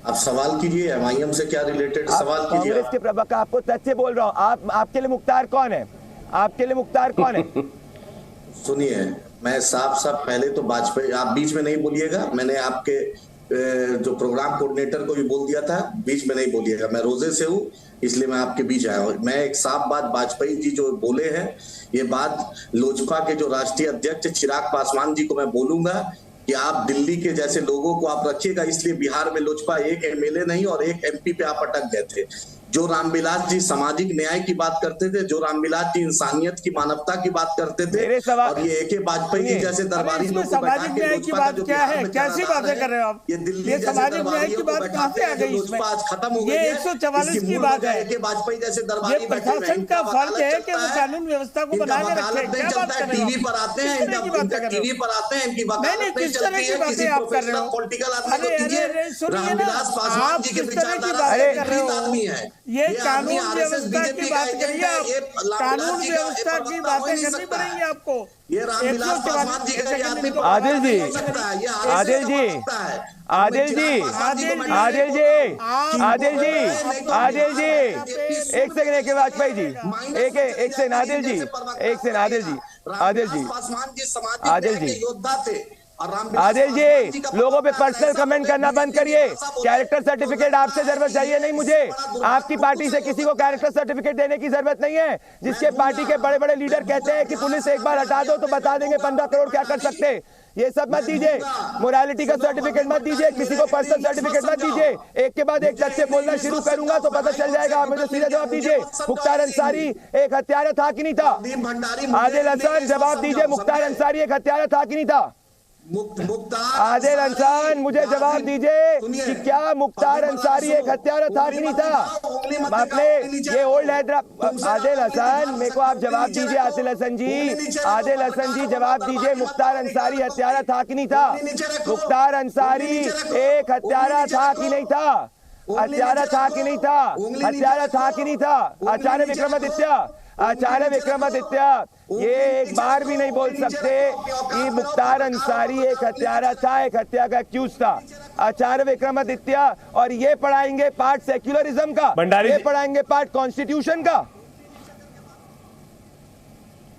आप सवाल कीजिए, एमआईएम से क्या रिलेटेड सवाल कीजिए। कांग्रेस के प्रवक्ता, आपको तथ्य बोल रहा हूं। आपके लिए मुख्तार कौन है? आपके लिए मुख्तार कौन है? सुनिए, मैं साफ पहले तो वाजपेयी, आप बीच में नहीं बोलिएगा। मैंने आपके जो प्रोग्राम कोऑर्डिनेटर को भी बोल दिया था, बीच में नहीं बोलिएगा। मैं रोजे से हूँ, इसलिए मैं आपके बीच आया हूँ। मैं एक साफ बात, वाजपेयी जी जो बोले हैं, ये बात लोजपा के जो राष्ट्रीय अध्यक्ष चिराग पासवान जी को मैं बोलूंगा कि आप दिल्ली के जैसे लोगों को आप रखिएगा, इसलिए बिहार में लोजपा एक एमएलए नहीं और एक एमपी पे आप अटक गए थे। जो रामविलास जी सामाजिक न्याय की बात करते थे, जो रामविलास जी इंसानियत की, मानवता की बात करते थे, और ये ए.के. वाजपेयी जी जैसे दरबारी लोग को बैठा के लोजपा का जो क्या है, कैसी बातें कर रहे हो आप? ये दिल्ली जैसे दरबारियों को बैठाते हैं, लोजपा आज खत्म हो गई है। 144 की बात है। ए.के. वाजपेयी जैसे दरबारी प्रशासन का फर्ज है कि वो कानून व्यवस्था को बना के रखे। क्या बात कर रहे हो? टीवी पर आते हैं, टीवी पर आते हैं, इनकी वकालत नहीं चलती है। किसी प्रोफेशनल पॉलिटिकल आदमी को कीजिए। रामविलास पासवान जी के विचारधारा आदमी है। ये कानून व्यवस्था की बात करिए आप, कानून व्यवस्था की बातें करनी पड़ेंगी आपको। ये रामविलास पासवान जी का आदमी आदिल जी, आदिल जी, आदिल जी, आदिल जी, आदिल जी, आदिल जी, एक सेकंड के वाजपेयी जी, एक सेकंड आदिल जी, एक सेकंड आदिल जी, आदिल जी, पासवान जी समाज योद्धा थे। आदिल जी, लोगों पे पर्सनल कमेंट करना बंद करिए। कैरेक्टर सर्टिफिकेट आपसे जरूरत चाहिए नहीं मुझे। आपकी पार्टी से किसी को कैरेक्टर सर्टिफिकेट देने की जरूरत नहीं है। जिसके पार्टी के बड़े बड़े लीडर कहते हैं कि पुलिस एक बार हटा दो तो बता देंगे 15 करोड़ क्या कर सकते। ये सब मत दीजिए, मोरालिटी का सर्टिफिकेट मत दीजिए, किसी को पर्सनल सर्टिफिकेट मत दीजिए। एक के बाद एक तथ्य बोलना शुरू करूंगा तो पता चल जाएगा। आप मुझे सीधा जवाब दीजिए, मुख्तार अंसारी एक हत्यारा था कि नहीं था? आदिल हसन जवाब दीजिए, मुख्तार अंसारी एक हत्यारा था कि नहीं था? आदिल हसन मुझे जवाब दीजिए कि क्या मुख्तार अंसारी एक हत्यारा था कि नहीं था? आपने ये ओल्ड हैदराबाद, आदिल हसन मेरे को आप जवाब दीजिए। आदिल हसन जी जवाब दीजिए, मुख्तार अंसारी हत्यारा था कि नहीं था? मुख्तार अंसारी एक हत्यारा था कि नहीं था? हत्यारा था कि नहीं था? हत्यारा था कि नहीं था? आचार्य विक्रमादित्य ये एक बार भी नहीं बोल सकते कि मुख्तार अंसारी एक हत्यारा था, एक हत्या का एक्यूज था। आचार्य विक्रमादित्य और ये पढ़ाएंगे पार्ट सेक्युलरिज्म का, ये पढ़ाएंगे पार्ट कॉन्स्टिट्यूशन का।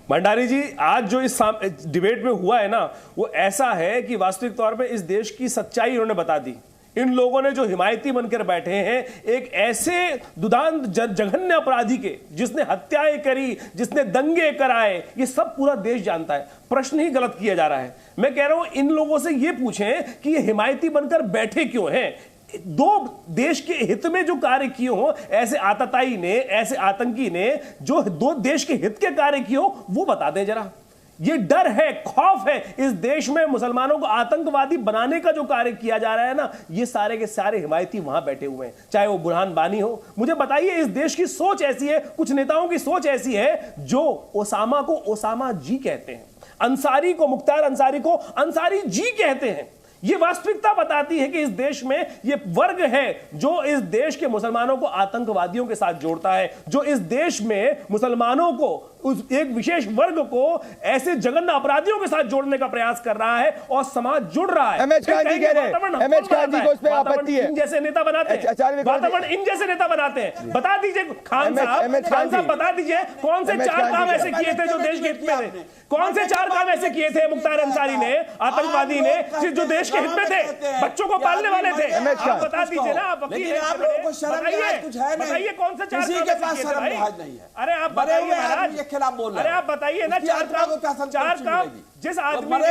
भंडारी जी, आज जो इस डिबेट में हुआ है ना, वो ऐसा है कि वास्तविक तौर पे इस देश की सच्चाई उन्होंने बता दी। इन लोगों ने जो हिमायती बनकर बैठे हैं एक ऐसे दुदांत जघन्य अपराधी के, जिसने हत्याएं करी, जिसने दंगे कराए, ये सब पूरा देश जानता है। प्रश्न ही गलत किया जा रहा है। मैं कह रहा हूं इन लोगों से ये पूछें कि ये हिमायती बनकर बैठे क्यों हैं? दो देश के हित में जो कार्य किए हो, ऐसे आतताई ने, ऐसे आतंकी ने जो दो देश के हित के कार्य किए हो, वो बता दें जरा। ये डर है, खौफ है इस देश में मुसलमानों को आतंकवादी बनाने का जो कार्य किया जा रहा है ना, ये सारे के सारे हिमायती वहां बैठे हुए हैं, चाहे वो बुरहान बानी हो। मुझे बताइए, इस देश की सोच ऐसी है, कुछ नेताओं की सोच ऐसी है जो ओसामा को ओसामा जी कहते हैं, अंसारी को, मुख्तार अंसारी को अंसारी जी कहते हैं। ये वास्तविकता बताती है कि इस देश में ये वर्ग है जो इस देश के मुसलमानों को आतंकवादियों के साथ जोड़ता है, जो इस देश में मुसलमानों को, उस एक विशेष वर्ग को ऐसे जघन्य अपराधियों के साथ जोड़ने का प्रयास कर रहा है और समाज जुड़ रहा है। जैसे नेता बनाते हैं, वातावरण इन जैसे नेता बनाते हैं। बता दीजिए खान साहब बता दीजिए कौन से 4 काम ऐसे किए थे जो देश के हित में थे? कौन से 4 काम ऐसे किए थे मुख्तार अंसारी ने, आतंकवादी ने, जो देश के हित में थे, बच्चों को पालने वाले थे? आप बता दीजिए ना। आप बताइए कौन से 4 काम? अरे आप बताइए महाराज, खिलाफ बोल रहे हैं। अरे आप बताइए ना 4 काम जिस आदमी ने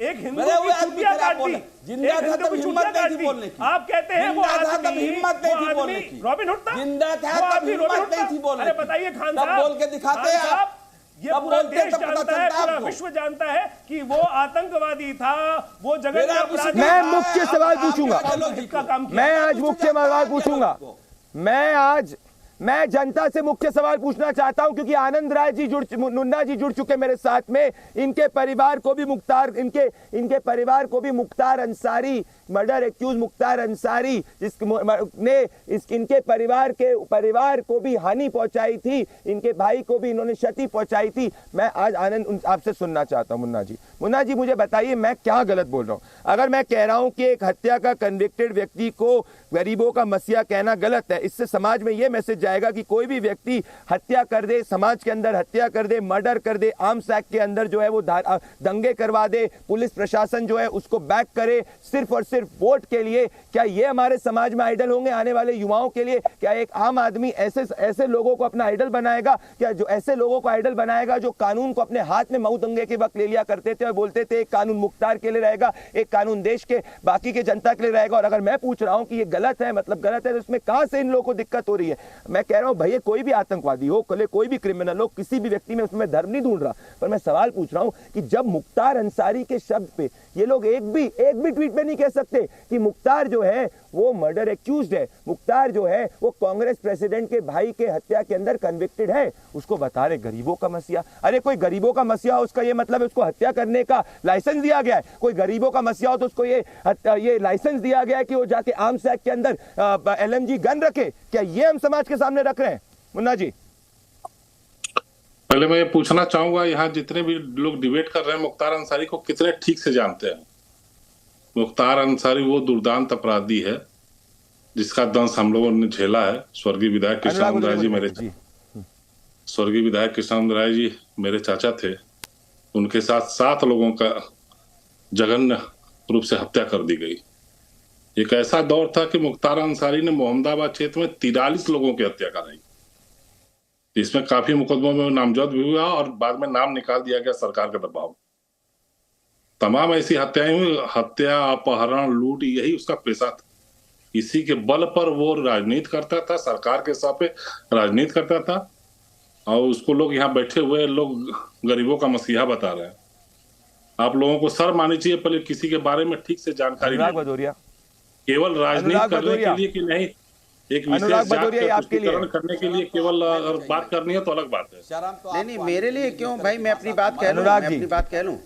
एक हिंदू की चुटिया काट दी, जिंदा था तब हिम्मत नहीं थी बोलने की। आप कहते हैं वो आदमी हिम्मत नहीं थी बोलने की। रॉबिन हुड था, जिंदा था तब हिम्मत नहीं थी बोलने की। अरे बताइए खान साहब, बोल के दिखाते हैं आप। ये पूरा देश जानता है, पूरा विश्व जानता है कि वो आतंकवादी था, वो जगह अपराधी। मैं मुख्य सवाल पूछूंगा, मैं आज मुख्य सवाल पूछूंगा। मैं जनता से मुख्य सवाल पूछना चाहता हूं, क्योंकि आनंद राय जी मुन्ना जी जुड़ चुके मेरे साथ में। इनके परिवार को भी इनके परिवार को भी मुख्तार अंसारी, मर्डर एक्यूज मुख्तार अंसारी, जिसने इनके परिवार को भी हानि पहुंचाई थी, इनके भाई को भी इन्होंने क्षति पहुंचाई थी। मैं आज आनंद आपसे सुनना चाहता हूं। मुन्ना जी मुझे बताइए मैं क्या गलत बोल रहा हूं? अगर मैं कह रहा हूं कि एक हत्या का कन्विक्टेड व्यक्ति को गरीबों का मसीहा कहना गलत है, इससे समाज में यह मैसेज जाएगा कि कोई भी व्यक्ति हत्या कर दे, समाज के अंदर हत्या कर दे, मर्डर कर दे, आर्म्स एक्ट के अंदर जो है वो दंगे करवा दे, पुलिस प्रशासन जो है उसको बैक करे सिर्फ और सिर्फ वोट के लिए, क्या ये हमारे समाज में आइडल होंगे आने वाले युवाओं के लिए? क्या एक आम आदमी ऐसे लोगों को अपना आइडल बनाएगा? क्या जो ऐसे लोगों को आइडल बनाएगा जो कानून को अपने हाथ में मऊ दंगे के वक्त ले लिया करते थे और बोलते थे एक कानून मुख्तार के लिए रहेगा, एक कानून देश के बाकी के जनता के लिए रहेगा? और अगर मैं पूछ रहा हूं कि ये गलत है, मतलब गलत है, तो इसमें कहां से इन लोगों को दिक्कत हो रही है? मैं कह रहा हूं भैया, कोई भी आतंकवादी हो, कोई भी क्रिमिनल हो, किसी भी व्यक्ति में उसमें धर्म नहीं ढूंढ रहा, पर मैं सवाल पूछ रहा हूं कि जब मुख्तार अंसारी के शब्द पे ये लोग एक भी ट्वीट में नहीं कह सकते कि मुख्तार जो है वो मर्डर एक्यूज्ड है, मुख्तार जो है वो कांग्रेस प्रेसिडेंट के भाई के हत्या के अंदर कन्विक्टेड है, उसको बता रहे गरीबों का मसीहा। अरे कोई गरीबों का मसीहा हो, उसका ये मतलब है उसको हत्या करने का लाइसेंस दिया गया है? कोई गरीबों का मसीहा हो तो उसको ये लाइसेंस दिया गया है कि वो जाके आर्म्स एक्ट के अंदर LMG गन रखे? क्या ये हम समाज के सामने रख रहे हैं? मुन्ना जी, पहले मैं ये पूछना चाहूंगा, यहाँ जितने भी लोग डिबेट कर रहे हैं मुख्तार अंसारी को कितने ठीक से जानते हैं? मुख्तार अंसारी वो दुर्दांत अपराधी है जिसका दंश हम लोगों ने झेला है। स्वर्गीय विधायक कृष्णानंद राय जी मेरे चाचा थे, उनके साथ 7 लोगों का जघन्य रूप से हत्या कर दी गई। एक ऐसा दौर था कि मुख्तार अंसारी ने मोहम्मदाबाद क्षेत्र में 43 लोगों की हत्या कराई। इसमें काफी मुकदमों में नामजद भी हुआ और बाद में नाम निकाल दिया गया सरकार के दबाव। तमाम ऐसी हत्याएं हुई, हत्या, अपहरण, लूट, यही उसका पेशा था। इसी के बल पर वो राजनीति करता था, सरकार के सर पे राजनीति करता था, और उसको लोग यहाँ बैठे हुए लोग गरीबों का मसीहा बता रहे हैं। आप लोगों को शर्म आनी चाहिए पहले किसी के बारे में ठीक से जानकारी केवल राजनीति करने के लिए कि नहीं, एक विशेष जात का पुष्टिकरण करने के लिए केवल बात करनी है तो अलग बात है। नहीं, मेरे लिए क्यों भाई, मैं अपनी बात कह लूं, मैं अपनी बात कह लूं।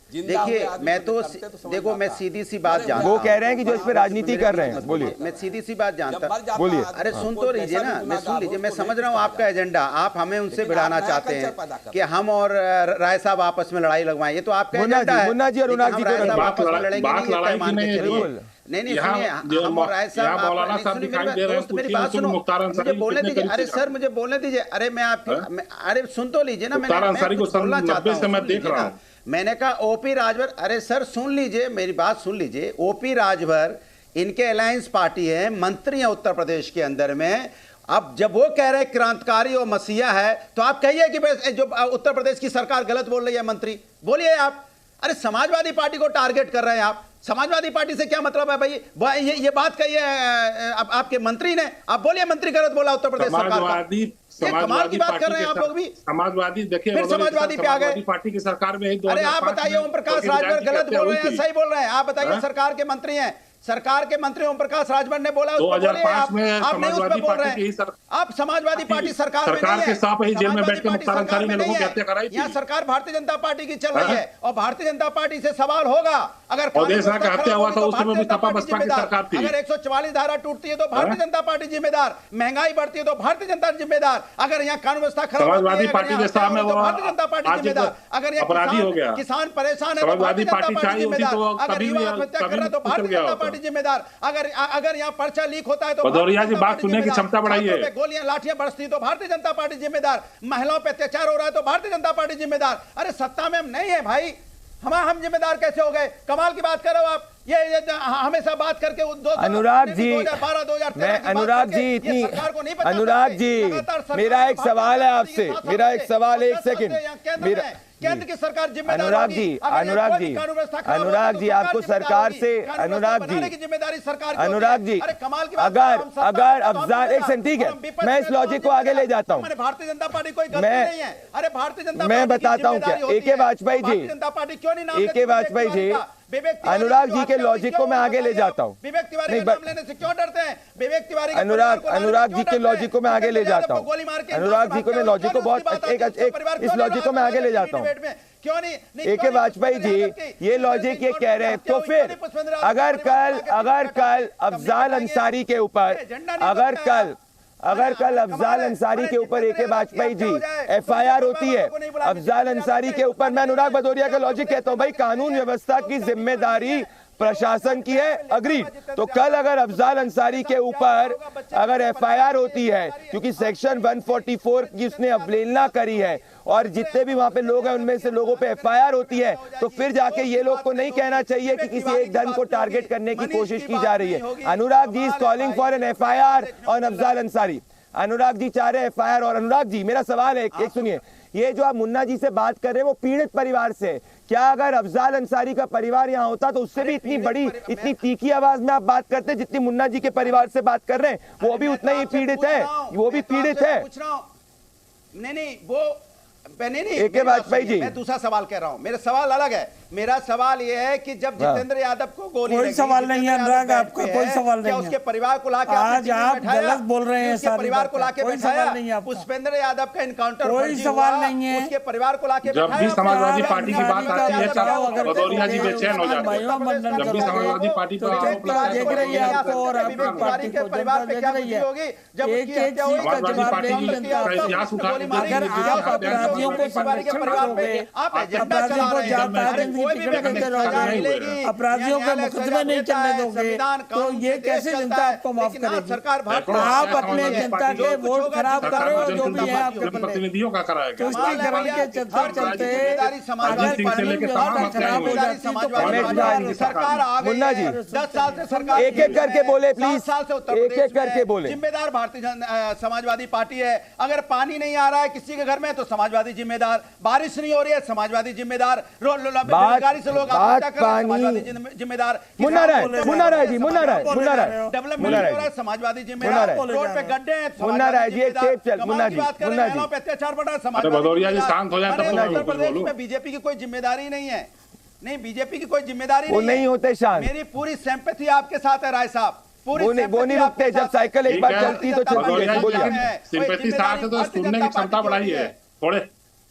देखिए, मैं तो देखो, मैं सीधी सी बात जानता हूं। वो कह रहे हैं कि जो इस पे राजनीति कर रहे हैं, बोलिए। मैं सीधी सी बात जानता, बोलिए। अरे सुन तो लीजिए ना, मैं सुन लीजिए, मैं समझ रहा हूँ आपका एजेंडा। आप हमें उनसे भिड़ाना चाहते हैं कि हम और राय साहब आपस में लड़ाई लगवाएं। ये तो आपका एजेंडा है। मुन्ना जी और अनुराग जी आपस में लड़ेंगे नहीं, सुनिए, हम और राय साहब, मेरी बात सुनो, मुझे बोलने दीजिए। अरे सर, मुझे बोलने दीजिए। अरे मैं आपकी, अरे सुन तो लीजिए ना, मैं बोलना चाहता हूँ। मैंने कहा ओपी राजभर, अरे सर सुन लीजिए, मेरी बात सुन लीजिए। ओपी राजभर इनके अलायंस पार्टी है, मंत्री है उत्तर प्रदेश के अंदर में। अब जब वो कह रहे क्रांतिकारी और मसीहा है, तो आप कहिए कि जो उत्तर प्रदेश की सरकार गलत बोल रही है, मंत्री बोलिए आप। अरे समाजवादी पार्टी को टारगेट कर रहे हैं आप। समाजवादी पार्टी से क्या मतलब है भाई? ये बात कही है आपके मंत्री ने, आप बोलिए मंत्री गलत बोला उत्तर प्रदेश सरकार का। कमाल की बात कर रहे हैं आप लोग भी। समाजवादी देखिए, फिर समाजवादी पे आ गए। पार्टी की सरकार में। अरे आप बताइए, ओम प्रकाश राजभर गलत बोल रहे हैं, सही बोल रहे हैं? आप बताइए, सरकार के मंत्री हैं, सरकार के मंत्री ओम प्रकाश राजभर ने बोला, उसको बोलिए आप नहीं उस पर बोल रहे हैं। आप समाजवादी पार्टी सरकार में नहीं है, यहाँ सरकार भारतीय जनता पार्टी की चल रही है, और भारतीय जनता पार्टी से सवाल होगा। अगर हत्या हुआ था उस समय भी सपा बसपा की सरकार थी। अगर 144 धारा टूटती है तो भारतीय जनता पार्टी जिम्मेदार, महंगाई बढ़ती है तो भारतीय जनता जिम्मेदार, अगर यहाँ कानून व्यवस्था खराब समाजवादी पार्टी के सामने भारतीय जनता पार्टी जिम्मेदार, अगर यहाँ किसान परेशान है तो भारतीय जनता पार्टी जिम्मेदार, अगर युवा आत्महत्या कर रहा है तो भारतीय जनता पार्टी जिम्मेदार, अगर यहाँ पर्चा लीक होता है तो भदौरिया जी बात सुनने की क्षमता बढ़ाइए। गोलियां लाठियां बरसती तो भारतीय जनता पार्टी जिम्मेदार, महिलाओं पे अत्याचार हो रहा है तो भारतीय जनता पार्टी जिम्मेदार। अरे सत्ता में हम नहीं है भाई, हम जिम्मेदार कैसे हो गए? कमाल की बात करो आप। ये हमेशा बात करके अनुराग जी, 2012-2013 अनुराग जी इतनी, अनुराग जी मेरा एक सवाल है आपसे, मेरा एक सवाल, एक सेकंड, केंद्र की सरकार जिम्मेदार। अनुराग जी आपको सरकार से, अनुराग जी अगर अफजाल, एक सेकंड, ठीक है, मैं इस लॉजिक को आगे ले जाता हूँ। भारतीय जनता पार्टी कोई गलती नहीं है। अरे भारतीय जनता मैं बताता हूँ क्या, ए.के. वाजपेयी जी, जनता पार्टी क्यों नहीं, ए.के. वाजपेयी जी, अनुराग जी के लॉजिक को मैं आगे ले जाता हूँ। विवेक तिवारी का नाम लेने से क्यों डरते हैं? विवेक तिवारी, अनुराग जी के लॉजिक को मैं आगे ले जाता हूँ। अनुराग जी को मैं लॉजिक को बहुत इस लॉजिक को मैं आगे ले जाता हूँ। क्यों नहीं? ए.के. वाजपेयी जी ये लॉजिक ये कह रहे हैं, तो फिर अगर कल अफजाल अंसारी के ऊपर, अगर कल अफजाल अंसारी के ऊपर ए.के. वाजपेयी जी एफआईआर होती है अफजाल अंसारी के ऊपर, मैं अनुराग भदौरिया का लॉजिक कहता हूं भाई, कानून व्यवस्था की जिम्मेदारी प्रशासन की है, अग्रीड। तो कल अगर अफजाल अंसारी के ऊपर अगर एफआईआर होती है क्योंकि सेक्शन 144 की उसने अवहेलना करी है और जितने भी वहां पे लोग हैं उनमें से लोगों पे एफआईआर होती है, तो फिर जाके ये लोग को नहीं कहना चाहिए कि किसी एक धन को टारगेट करने की कोशिश की जा रही है। Anurag ji is calling for an FIR on Afzal Ansari. Anurag ji चाह रहे हैं एफआईआर। और अनुराग जी मेरा सवाल है, एक सुनिए, ये जो आप मुन्ना जी से बात कर रहे हैं वो पीड़ित परिवार से, क्या अगर अफजाल अंसारी का परिवार यहाँ होता तो उससे भी इतनी बड़ी, इतनी तीखी आवाज में आप बात करते जितनी मुन्ना जी के परिवार से बात कर रहे हैं? वो भी उतना ही पीड़ित है, वो भी पीड़ित है। नहीं वो नहीं, ए.के. वाजपेयी जी, मैं दूसरा सवाल कह रहा हूँ। मेरा सवाल अलग है। मेरा सवाल यह है कि जब जितेंद्र यादव को गोली कोई सवाल नहीं है अनुराग, आपका कोई सवाल नहीं है। उसके परिवार को लाके आज आप गलत बोल रहे हैं, उसके परिवार को लाके बैठाया। पुष्पेंद्र यादव का इनकाउंटर कोई सवाल नहीं है, उसके परिवार को लाके जब भी समाजवादी पार्टी की बात आती है तब भदौरिया जी बेचैन हो जाते हैं। जब भी समाजवादी पार्टी पर आरोप देख रही है आपको और आपकी पार्टी को परिवार पे क्या होगी? जब एक एक चीज का जवाब देंगे। अगर आप अपराधियों को संरक्षण दोगे, अपराधियों को अपराधियों के मुकदमे नहीं चलने दोगे, तो ये कैसे जनता आपको माफ करेगी? आप अपने जनता के वोट खराब कर रहे हो, जो भी है आपके प्रतिनिधियों का कराएगा। तुष्टीकरण के चलते खराब हो जाती है सरकार। मुन्ना जी 10 साल से सरकार एक एक करके बोले प्लीज, 7 साल से उत्तर एक प्रदेश एक करके में बोले। जिम्मेदार भारतीय समाजवादी पार्टी है। अगर पानी नहीं आ रहा है किसी के घर में तो समाजवादी जिम्मेदार, बारिश नहीं हो रही है समाजवादी जिम्मेदार, बेरोजगारी से लोग आत्महत्या कर रहे हैं समाजवादी जिम्मेदार, मुन्ना राय जी, मुन्ना राय, डेवलपमेंट हो रहा है समाजवादी जिम्मेदार, रोड पे गड्ढे हैं मुन्ना राय जी, एक टेप चल, मुन्ना जी, मुन्ना जी, अत्याचार बढ़ रहा है भदौरिया जी शांत हो जाए तब उत्तर प्रदेश में बीजेपी की कोई जिम्मेदारी नहीं है। नहीं, बीजेपी की कोई जिम्मेदारी वो नहीं होते शांत। मेरी पूरी सिंपैथी आपके साथ है राय साहब, वो नहीं रुकते। जब साइकिल एक बार चलती तो चलती है। बोलिए सिंपैथी साथ है तो सुनने की क्षमता बढ़ाई है थोड़े,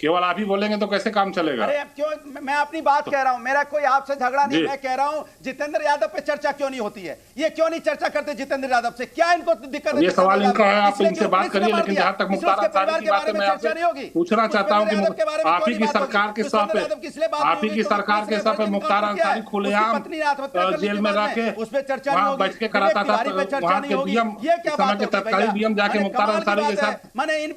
केवल आप ही बोलेंगे तो कैसे काम चलेगा? अरे क्यों, मैं अपनी बात कह रहा हूं, मेरा कोई आपसे झगड़ा नहीं, मैं कह रहा हूं जितेंद्र यादव पे चर्चा क्यों नहीं होती है? ये क्यों नहीं चर्चा करते जितेंद्र यादव से? क्या इनको दिक्कत है? ये सवाल इनका है, आप इनसे बात करिए। लेकिन जहां तक मुख्तार अंसारी की बात है, मैं आपसे पूछना चाहता हूं कि आप ही की सरकार के सह पे, आप ही की सरकार के सह पे मुख्तार अंसारी खुलेआम जेल में रह के वहां बैठ के कराता था, वहां के डीएम समय के तत्कालीन डीएम जाके मुख्तार अंसारी के साथ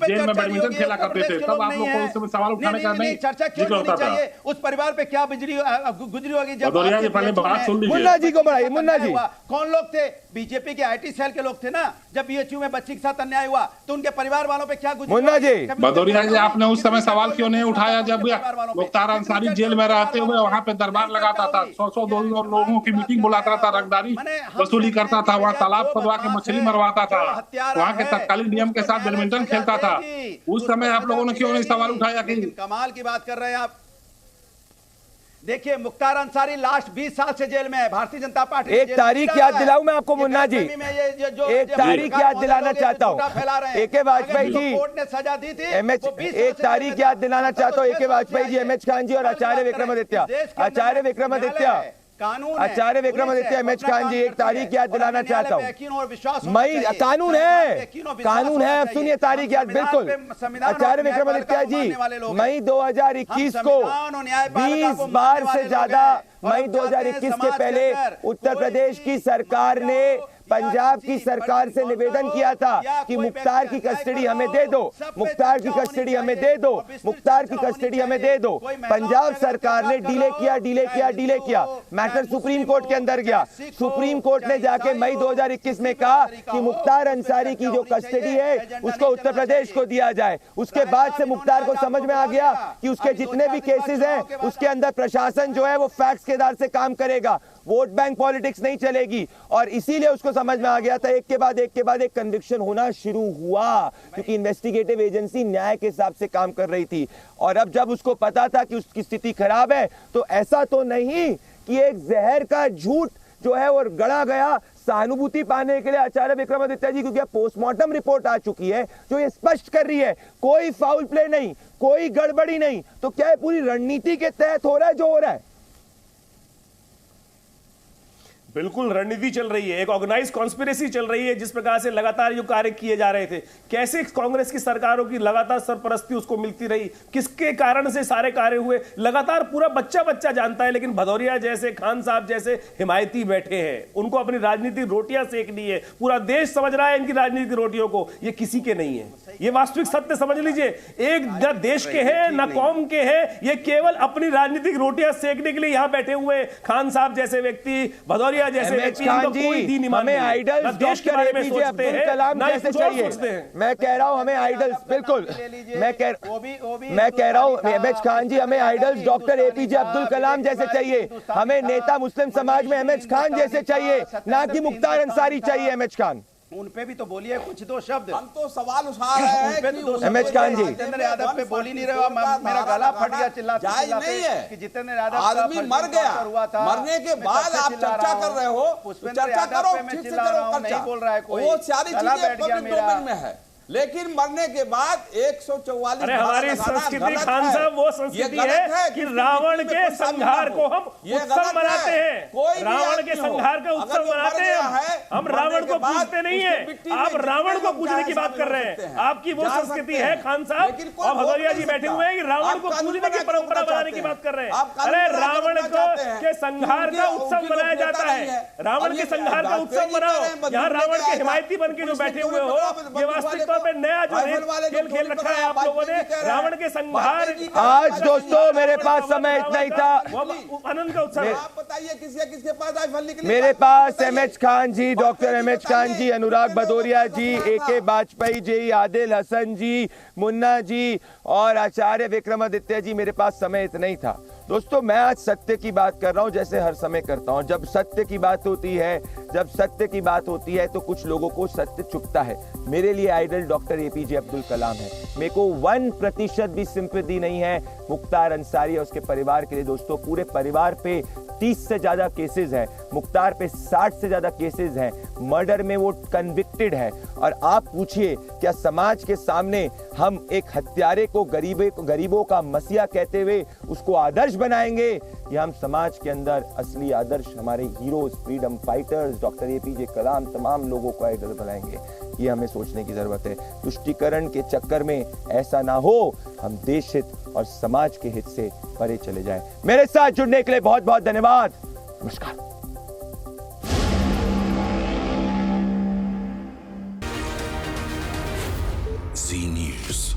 जेल में बैडमिंटन खेला करते थे, तब आप लोग को उस समय सवाल उठाने का नहीं चर्चा क्यों होनी चाहिए? उस परिवार पे क्या गुजरी होगी? जब पहले बात सुन लीजिए। मुन्ना जी को बढ़ाइए। मुन्ना जी कौन लोग थे? बीजेपी के आईटी सेल के लोग थे ना। जब बीएचयू में बच्ची के साथ अन्याय हुआ तो उनके परिवार वालों पे क्या गुजरी? मुन्ना जी, भदौरिया जी, आपने उस समय सवाल क्यों नहीं उठाया जब मुख्तार अंसारी जेल में रहते हुए वहां पे दरबार लगाता था, 100-200 लोगों की मीटिंग बुलाता था, रंगदारी वसूली करता था, वहाँ तालाब खुदवा के मछली मरवाता था, वहाँ के तत्कालीन डीएम के साथ बैडमिंटन खेलता था। उस समय आप लोगों ने क्यों नहीं सवाल उठाया? कि कमाल की बात कर रहे हैं आप। देखिए, मुख्तार अंसारी लास्ट 20 साल से जेल में है। भारतीय जनता पार्टी एक तारीख याद दिलाऊं मैं आपको मुन्ना जी, एक तारीख याद दिलाना चाहता हूं। एके वाजपेयी जी कोर्ट ने सजा दी थी, एक तारीख याद दिलाना चाहता हूं। एके वाजपेयी जी, एमएच खान जी और आचार्य विक्रमादित्य, आचार्य विक्रमादित्य एमएच खान जी, एक तारीख याद दिलाना चाहता हूँ। मई कानून है, कानून है। अब सुनिए तारीख याद, बिल्कुल। आचार्य विक्रमादित्य जी मई 2021 को 20 बार से ज्यादा, मई 2021 के पहले उत्तर प्रदेश की सरकार ने पंजाब की सरकार से निवेदन किया था कि मुख्तार की कस्टडी हमें दे दो, मुख्तार की कस्टडी हमें दे दो, मुख्तार की कस्टडी हमें दे दो। पंजाब सरकार ने डिले किया। मैटर सुप्रीम कोर्ट के अंदर गया। सुप्रीम कोर्ट ने जाके मई 2021 में कहा कि मुख्तार अंसारी की जो कस्टडी है उसको उत्तर प्रदेश को दिया जाए। उसके बाद से मुख्तार को समझ में आ गया कि उसके जितने भी केसेस हैं उसके अंदर प्रशासन जो है वो फैक्ट्स के आधार से काम करेगा, वोट बैंक पॉलिटिक्स नहीं चलेगी। और इसीलिए उसको समझ में आ गया था, एक के बाद एक कन्विक्शन होना शुरू हुआ, क्योंकि इन्वेस्टिगेटिव एजेंसी न्याय के हिसाब से काम कर रही थी। और अब जब उसको पता था कि उसकी स्थिति खराब है, तो ऐसा तो नहीं कि एक जहर का झूठ जो है वो गढ़ा गया सहानुभूति पाने के लिए आचार्य विक्रमादित्य जी, क्योंकि पोस्टमार्टम रिपोर्ट आ चुकी है जो ये स्पष्ट कर रही है कोई फाउल प्ले नहीं, कोई गड़बड़ी नहीं। तो क्या है, पूरी रणनीति के तहत हो रहा है जो हो रहा है? बिल्कुल रणनीति चल रही है, एक ऑर्गेनाइज कॉन्स्पिरेसी चल रही है। जिस प्रकार से लगातार जो कार्य किए जा रहे थे, कैसे कांग्रेस की सरकारों की लगातार सरपरस्ती उसको मिलती रही, किसके कारण से सारे कार्य हुए, लगातार पूरा बच्चा जानता है। लेकिन भदौरिया जैसे, खान साहब जैसे हिमायती बैठे हैं, उनको अपनी राजनीतिक रोटियां सेकनी है। पूरा देश समझ रहा है इनकी राजनीतिक रोटियों को, ये किसी के नहीं है। ये वास्तविक सत्य समझ लीजिए, एक न देश के हैं न कौम के हैं, ये केवल अपनी राजनीतिक रोटियां सेकने के लिए यहां बैठे हुए खान साहब जैसे व्यक्ति, भदौरिया जैसे व्यक्ति, कोई दीन ईमान हमें idols doctor APJ Abdul Kalam जैसे चाहिए। मैं कह रहा हूं हमें आइडल्स, बिल्कुल मैं कह रहा हूं एमएच खान जी, हमें idols doctor APJ Abdul Kalam जैसे चाहिए। हमें नेता मुस्लिम समाज में एमएच खान जैसे चाहिए, ना कि मुख्तार अंसारी चाहिए। एमएच खान, उन पे भी तो बोलिए कुछ दो शब्द। हम तो सवाल उठा रहे हैं कि एमएच खान जी, जितेंद्र यादव पे बोल ही नहीं रहे हो। मेरा गला फट गया चिल्लाते नहीं है कि जितेंद्र यादव आदमी मर गया, मरने के बाद आप चर्चा कर रहे हो, चर्चा करो, ठीक से करो, नहीं बोल रहा है कोई, वो सारी चीजें पब्लिक डोमेन में है। लेकिन मरने के बाद 144, अरे हमारी संस्कृति खान साहब वो संस्कृति है कि रावण के संहार को हम उत्सव मनाते हैं, रावण के संहार का उत्सव मनाते हैं। हम रावण को पूजते नहीं है, आप रावण को पूजने की बात कर रहे हैं। आपकी वो संस्कृति है खान साहब और भदौरिया जी बैठे हुए हैं कि रावण को पूजने की परंपरा बनाने की बात कर रहे हैं। अरे रावण को के संहार का उत्सव मनाया जाता है, रावण के संहार का उत्सव मनाओ। यहाँ रावण के हिमायती बन के जो बैठे हुए हो, ये वास्तविक तौर पर नया जो खेल खेल रखा है आप लोगों ने, रावण के संहार। आज दोस्तों मेरे पास समय इतना ही था। आनंद का उत्सव। आप बताइए किसके पास आईफल निकली? मेरे पास एमएच खान जी, डॉक्टर एमएच खान जी, अनुराग भदौरिया जी, एके वाजपेयी जी, आदिल हसन जी, मुन्ना जी और आचार्य विक्रमादित्य जी। मेरे पास समय इतना ही था। दोस्तों मैं आज सत्य की बात कर रहा हूं जैसे हर समय करता हूं। जब सत्य की बात होती है तो कुछ लोगों को सत्य चुभता है। मेरे लिए idol doctor APJ Abdul Kalam है। मेरे को 1% भी सिंपैथी नहीं है मुख्तार अंसारी और उसके परिवार के लिए। दोस्तों पूरे परिवार पे 30 से ज्यादा केसेस हैं, मुख्तार पे 60 से ज्यादा केसेस हैं, मर्डर में वो कन्विक्टेड है। और आप पूछिए क्या समाज के सामने हम एक हत्यारे को गरीबों का मसीहा कहते हुए उसको आदर्श बनाएंगे, या हम समाज के अंदर असली आदर्श हमारे heroes, freedom fighters, doctor APJ Kalam, तमाम लोगों को आइडल बनाएंगे? ये हमें सोचने की जरूरत है। तुष्टीकरण के चक्कर में ऐसा ना हो, हम देश हित और समाज के हित से परे चले जाएं। मेरे साथ जुड़ने के लिए बहुत बहुत धन्यवाद। नमस्कार। Zee News.